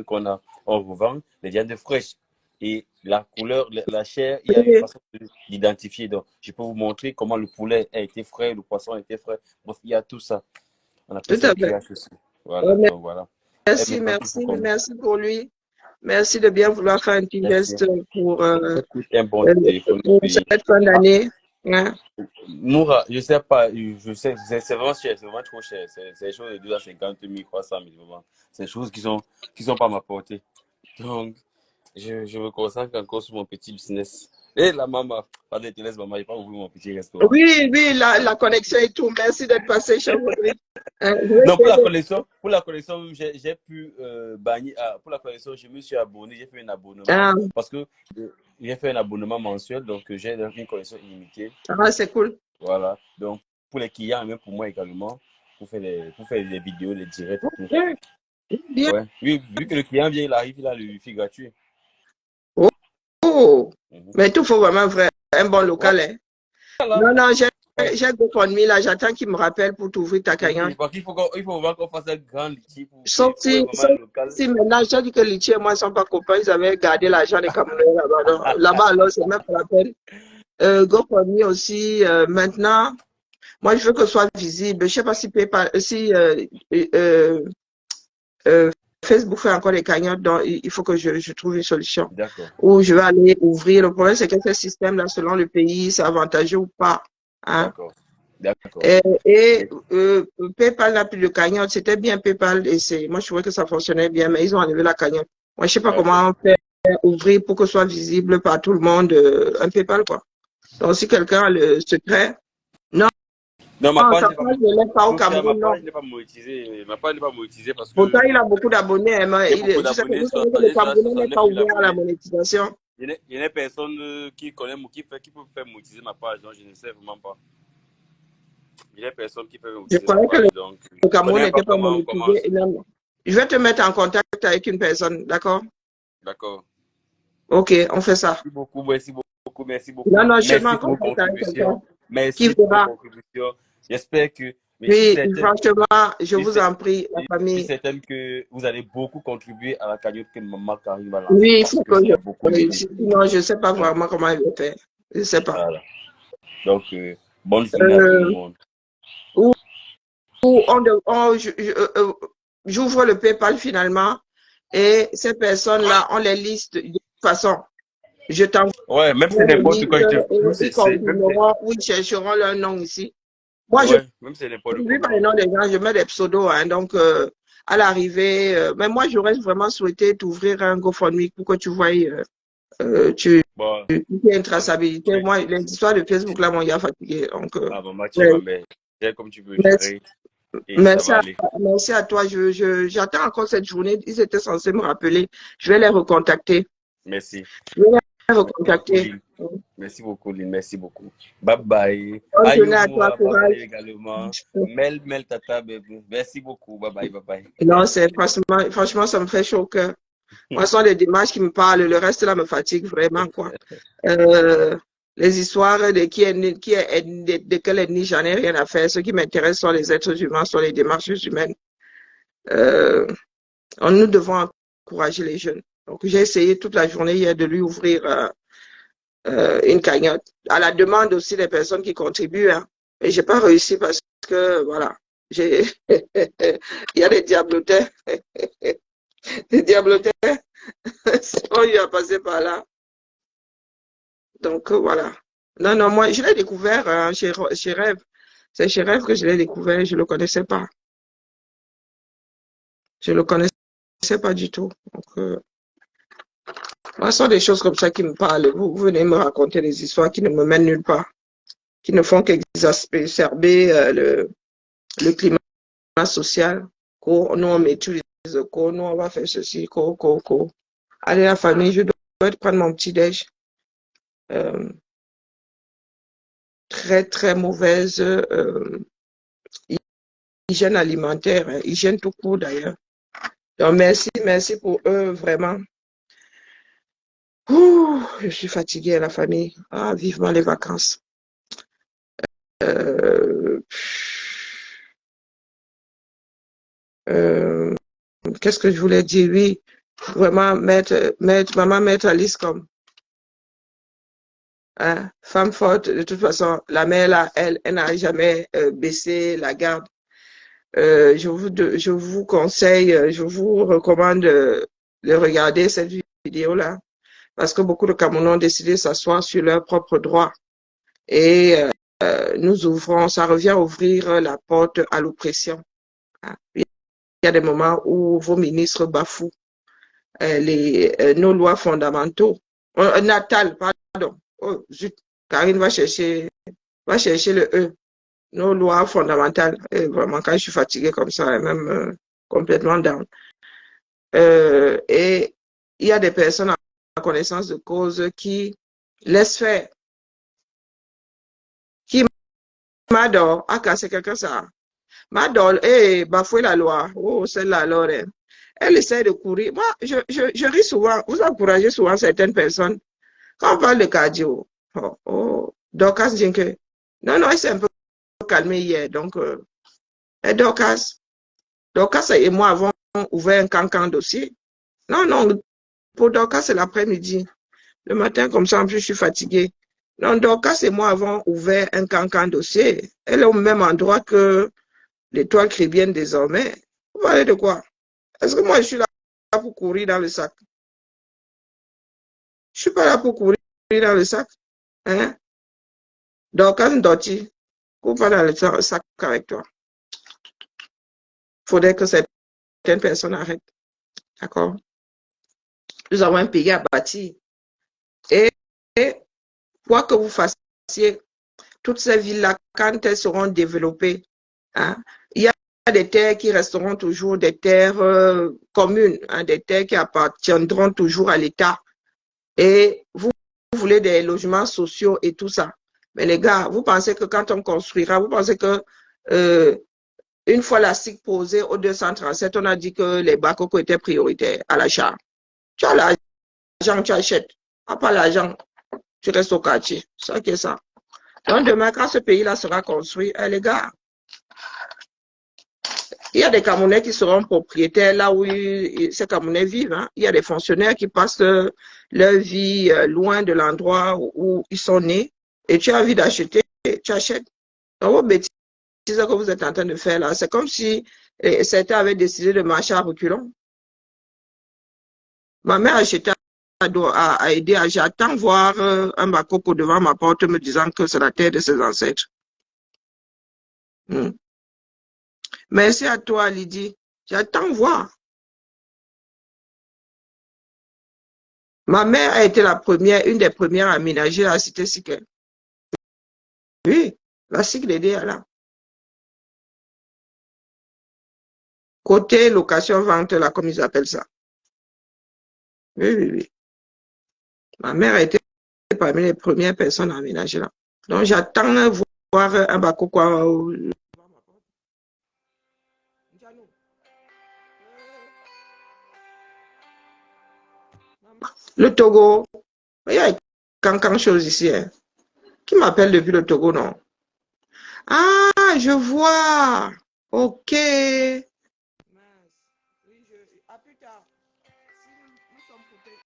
[SPEAKER 6] on revend, les viandes fraîches. Et la couleur, la chair, il y a une façon d'identifier. Donc, je peux vous montrer comment le poulet a été frais, le poisson a été frais. Bref, il y a tout ça. On appelle ça le grillage aussi. Voilà. Donc, voilà.
[SPEAKER 1] Merci,
[SPEAKER 6] maintenant, il faut
[SPEAKER 1] merci,
[SPEAKER 6] qu'on...
[SPEAKER 1] merci pour lui. Merci de bien vouloir faire un petit
[SPEAKER 6] Merci.
[SPEAKER 1] geste
[SPEAKER 6] Ça coûte un bon
[SPEAKER 1] euh,
[SPEAKER 6] téléphone
[SPEAKER 1] pour
[SPEAKER 6] de payer.
[SPEAKER 1] cette fin d'année. Hein.
[SPEAKER 6] Moura, je sais pas, je sais, c'est vraiment cher, c'est vraiment trop cher. C'est des choses de 250 000, 300 000, vraiment. C'est des choses qui sont pas à ma portée. Donc, je me concentre encore sur mon petit business. Et la maman, pardon, je te laisse, maman, j'ai pas ouvert mon petit restaurant.
[SPEAKER 1] Oui, oui, la connexion et tout. Merci d'être passé, cher Rodrigue. Je vais
[SPEAKER 6] Non,
[SPEAKER 1] essayer
[SPEAKER 6] pour la connexion, j'ai pu bannir, pour la connexion, je me suis abonné, j'ai fait un abonnement.
[SPEAKER 1] Ah,
[SPEAKER 6] Parce que j'ai fait un abonnement mensuel, donc j'ai une connexion illimitée.
[SPEAKER 1] ah, c'est cool.
[SPEAKER 6] Voilà. Donc, pour les clients et même pour moi également, pour faire des vidéos, les directs et tout.
[SPEAKER 1] Bien, bien.
[SPEAKER 6] Ouais. Oui, vu que le client vient, il arrive, il a le wifi gratuit.
[SPEAKER 1] Oh,
[SPEAKER 6] Mhm.
[SPEAKER 1] mais tout faut vraiment un bon local. Hein.
[SPEAKER 6] Voilà.
[SPEAKER 1] Non, non, j'ai
[SPEAKER 6] Ouais.
[SPEAKER 1] GoFundMe là, j'attends qu'il me rappelle pour t'ouvrir ta cagnotte.
[SPEAKER 6] Oui, parce qu'il faut il faut vraiment qu'on fasse un grand litige pour
[SPEAKER 1] Sauf
[SPEAKER 6] trouver
[SPEAKER 1] si,
[SPEAKER 6] vraiment un local.
[SPEAKER 1] maintenant, j'ai dit que Litchi et moi ne sont pas copains, ils avaient gardé l'argent des Camerounais là-bas. Là-bas, alors, c'est même pas la peine. GoFundMe aussi, maintenant, moi, je veux que ce soit visible. Je ne sais pas si PayPal, si Facebook fait encore des cagnottes, donc il faut que je trouve une solution.
[SPEAKER 6] D'accord.
[SPEAKER 1] Où je vais aller ouvrir. Le problème, c'est que ce système-là, selon le pays, c'est avantageux ou pas. Hein?
[SPEAKER 6] D'accord. D'accord.
[SPEAKER 1] Et PayPal n'a plus de cagnotte. C'était bien PayPal et moi, je trouvais que ça fonctionnait bien, mais ils ont enlevé la cagnotte. Moi, je ne sais pas
[SPEAKER 6] Ok.
[SPEAKER 1] comment faire ouvrir pour que ce soit visible par tout le monde un PayPal, quoi. Donc, si quelqu'un a le secret, non,
[SPEAKER 6] Non, ma page
[SPEAKER 1] sa
[SPEAKER 6] n'est pas,
[SPEAKER 1] page ne l'est pas au
[SPEAKER 6] sauf que ma
[SPEAKER 1] Cameroun, non.
[SPEAKER 6] page n'est pas monétisée. Ma page n'est pas monétisée parce que
[SPEAKER 1] Pourtant, il a beaucoup d'abonnés. Hein, mais
[SPEAKER 6] il y a beaucoup
[SPEAKER 1] tu sais que
[SPEAKER 6] d'abonnés,
[SPEAKER 1] vous savez que le Camerounais n'est
[SPEAKER 6] 69
[SPEAKER 1] pas
[SPEAKER 6] 000
[SPEAKER 1] ouvert à la
[SPEAKER 6] abonnés.
[SPEAKER 1] monétisation.
[SPEAKER 6] Il y a des personnes qui connaissent, qui peuvent faire monétiser ma page, donc je ne sais vraiment pas. Il y a des personnes qui peuvent
[SPEAKER 1] Je
[SPEAKER 6] monétiser ma
[SPEAKER 1] croyais que
[SPEAKER 6] page, donc je
[SPEAKER 1] le
[SPEAKER 6] ne
[SPEAKER 1] Cameroun
[SPEAKER 6] connais pas
[SPEAKER 1] n'était pas
[SPEAKER 6] comment.
[SPEAKER 1] monétisé. Non. Je vais te mettre en contact avec une personne, d'accord?
[SPEAKER 6] D'accord.
[SPEAKER 1] Ok, on fait ça.
[SPEAKER 6] Merci beaucoup, merci beaucoup, merci beaucoup.
[SPEAKER 1] Non, non, je mets
[SPEAKER 6] Merci
[SPEAKER 1] en
[SPEAKER 6] pour vos
[SPEAKER 1] contact avec quelqu'un
[SPEAKER 6] contributions.
[SPEAKER 1] qui
[SPEAKER 6] Merci pour vos
[SPEAKER 1] verra.
[SPEAKER 6] contributions. J'espère que, mais
[SPEAKER 1] Oui, franchement, je vous en prie, la
[SPEAKER 6] je suis
[SPEAKER 1] famille.
[SPEAKER 6] certain que vous allez beaucoup contribuer à la cagnotte que Maman Karim va lancer.
[SPEAKER 1] Oui, il
[SPEAKER 6] Parce
[SPEAKER 1] faut
[SPEAKER 6] que
[SPEAKER 1] que
[SPEAKER 6] ça a beaucoup
[SPEAKER 1] je
[SPEAKER 6] aidé.
[SPEAKER 1] réussisse. Sinon, je ne sais pas vraiment comment il va faire. Je ne sais pas.
[SPEAKER 6] Voilà. Donc, bonne journée à tout le monde.
[SPEAKER 1] Où j'ouvre le PayPal finalement et ces personnes-là, on les liste de toute façon. Je t'envoie
[SPEAKER 6] Ouais, même si c'est
[SPEAKER 1] les
[SPEAKER 6] n'importe quoi,
[SPEAKER 1] listes et
[SPEAKER 6] même
[SPEAKER 1] ils
[SPEAKER 6] même
[SPEAKER 1] confirmeront ou ils chercheront leur nom ici. Moi, je
[SPEAKER 6] ouais, même si c'est n'importe
[SPEAKER 1] vu par
[SPEAKER 6] comment.
[SPEAKER 1] les noms des gens, je mets des pseudos. Hein, donc, à l'arrivée, mais moi, j'aurais vraiment souhaité t'ouvrir un GoFundMe pour que tu vois, tu
[SPEAKER 6] Bon,
[SPEAKER 1] aies une traçabilité. Moi, les histoires de Facebook, là, m'ont fatigué. Donc,
[SPEAKER 6] maman, tu es ma mère. C'est comme tu peux
[SPEAKER 1] merci,
[SPEAKER 6] gérer et ça va aller.
[SPEAKER 1] merci à toi. J'attends encore cette journée. Ils étaient censés me rappeler. Je vais les recontacter.
[SPEAKER 6] Merci.
[SPEAKER 1] Je vais les
[SPEAKER 6] Merci beaucoup,
[SPEAKER 1] recontacter.
[SPEAKER 6] Lynn. Merci beaucoup, Lynn. Merci beaucoup. Bye bye.
[SPEAKER 1] Bonne journée à toi,
[SPEAKER 6] Ayumura, bye
[SPEAKER 1] courage.
[SPEAKER 6] bye également. Mel, tata, bébé. Merci beaucoup. Bye bye, bye bye.
[SPEAKER 1] Non, c'est franchement, ça me fait chaud au cœur. Moi, ce sont des démarches qui me parlent. Le reste, là, me fatigue vraiment, quoi. Les histoires de de quelle ethnie, j'en ai rien à faire. Ce qui m'intéresse sont les êtres humains, sont les démarches humaines. Nous devons encourager les jeunes. Donc, j'ai essayé toute la journée hier de lui ouvrir une cagnotte. À la demande aussi des personnes qui contribuent. Hein. Mais j'ai pas réussi parce que, voilà, il y a des diablotins. Des diablotins. On lui a passé par là. Donc, voilà. Non, non, moi, je l'ai découvert hein, chez Rêve. C'est chez Rêve que je l'ai découvert. Je ne le connaissais pas. Je ne le connaissais pas du tout. Donc, moi, ce sont des choses comme ça qui me parlent. Vous venez me raconter des histoires qui ne me mènent nulle part, qui ne font qu'exacerber le climat social. Nous, on m'utilise, nous, on va faire ceci, Allez, la famille, je dois prendre mon petit-déj. Très, très mauvaise hygiène alimentaire, hein, hygiène tout court d'ailleurs. Donc, merci pour eux, vraiment. Ouh, je suis fatiguée, la famille. Ah, vivement les vacances. Qu'est-ce que je voulais dire? Oui, vraiment, maman, mettre Alice comme hein, femme forte. De toute façon, la mère, là, elle n'a jamais baissé la garde. Je vous conseille, je vous recommande de regarder cette vidéo-là parce que beaucoup de Camerounais ont décidé de s'asseoir sur leurs propres droits. Et nous ouvrons, ça revient à ouvrir la porte à l'oppression. Hein. Il y a des moments où vos ministres bafouent nos lois fondamentaux. Natal, pardon. Oh, zut. Karine va chercher le E. Nos lois fondamentales. Et vraiment, quand je suis fatiguée comme ça, même complètement down. Et il y a des personnes en connaissance de cause qui laissent faire, qui m'adorent. Ah, c'est quelqu'un ça. M'adore, bafouer la loi. Oh, celle-là, alors, elle essaie de courir. Moi, je ris souvent. Vous encouragez souvent certaines personnes. Quand on parle de cardio, Dorcas dit que, non, elle s'est un peu calmée hier. Donc, Dorcas et moi avons ouvert un cancan dossier. Non, pour Dorcas, c'est l'après-midi. Le matin, comme ça, en plus, je suis fatiguée. Non, Dorcas et moi avons ouvert un cancan dossier. Elle est au même endroit que l'étoile chrétienne désormais. Vous parlez de quoi? Est-ce que moi, je suis là pour courir dans le sac? Je suis pas là pour courir dans le sac. Hein? Dorcas Ndotti, cours pas dans le sac avec toi. Faudrait que certaines personnes arrêtent. D'accord? Nous avons un pays à bâtir. Et quoi que vous fassiez, toutes ces villes-là, quand elles seront développées, hein, il y a des terres qui resteront toujours des terres communes, hein, des terres qui appartiendront toujours à l'État. Et vous voulez des logements sociaux et tout ça. Mais les gars, vous pensez que quand on construira, vous pensez que une fois la SIC posée au 237, on a dit que les Bakoko étaient prioritaires à l'achat. Tu as l'argent, tu achètes. Tu n'as pas l'argent, tu restes au quartier. C'est ça qui est ça. Donc demain, quand ce pays-là sera construit, les gars, il y a des Camerounais qui seront propriétaires là où ces Camerounais vivent. Hein. Il y a des fonctionnaires qui passent leur vie loin de l'endroit où ils sont nés. Et tu as envie d'acheter, tu achètes. Donc, vos bêtises que vous êtes en train de faire là, c'est comme si certains avaient décidé de marcher à reculons. Ma mère achetait a aidé à j'attends voir un bakoko devant ma porte me disant que c'est la terre de ses ancêtres. Merci à toi, Lydie. J'attends voir. Ma mère a été la première, une des premières à aménager la cité Siké. Oui, la CICDD est là. Côté location-vente, là, comme ils appellent ça. Oui. Ma mère a été parmi les premières personnes à aménager là. Donc, j'attends voir un bakoko. Le Togo, il y a quand chose ici. Hein. Qui m'appelle depuis le Togo, non? Ah, je vois. Ok. À plus tard. Si nous sommes protégés,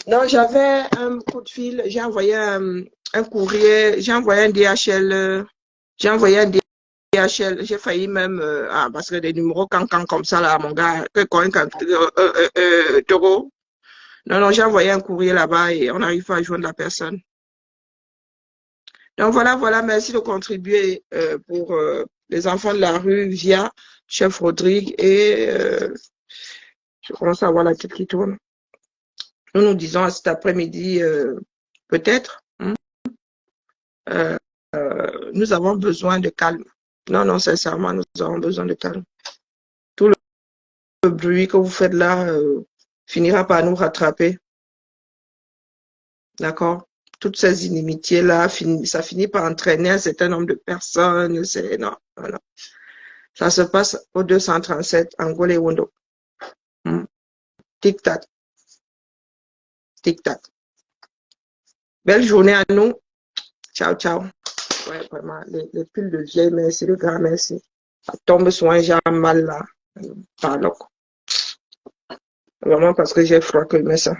[SPEAKER 1] Non, j'avais un coup de fil, j'ai envoyé un courrier, j'ai envoyé un DHL, j'ai envoyé un DHL, j'ai failli même, parce que des numéros cancan comme ça, là, mon gars, que quoi, d'euros. Non, non, j'ai envoyé un courrier là-bas et on n'arrive pas à joindre la personne. Donc voilà, merci de contribuer pour les enfants de la rue via Chef Rodrigue et je commence à voir la tête qui tourne. Nous disons à cet après-midi, peut-être, nous avons besoin de calme. Non, non, sincèrement, nous avons besoin de calme. Tout le bruit que vous faites là finira par nous rattraper. D'accord? Toutes ces inimitiés-là, ça finit par entraîner un certain nombre de personnes. Non, non, non. Ça se passe au 237 Angola et Wondo. Tic-tac. Tic-tac. Belle journée à nous. Ciao, ciao. Ouais, vraiment, les pulls de vieille, merci, le grand merci. Ça tombe sur un genre mal là. Pardon. Vraiment parce que j'ai froid que je mets ça.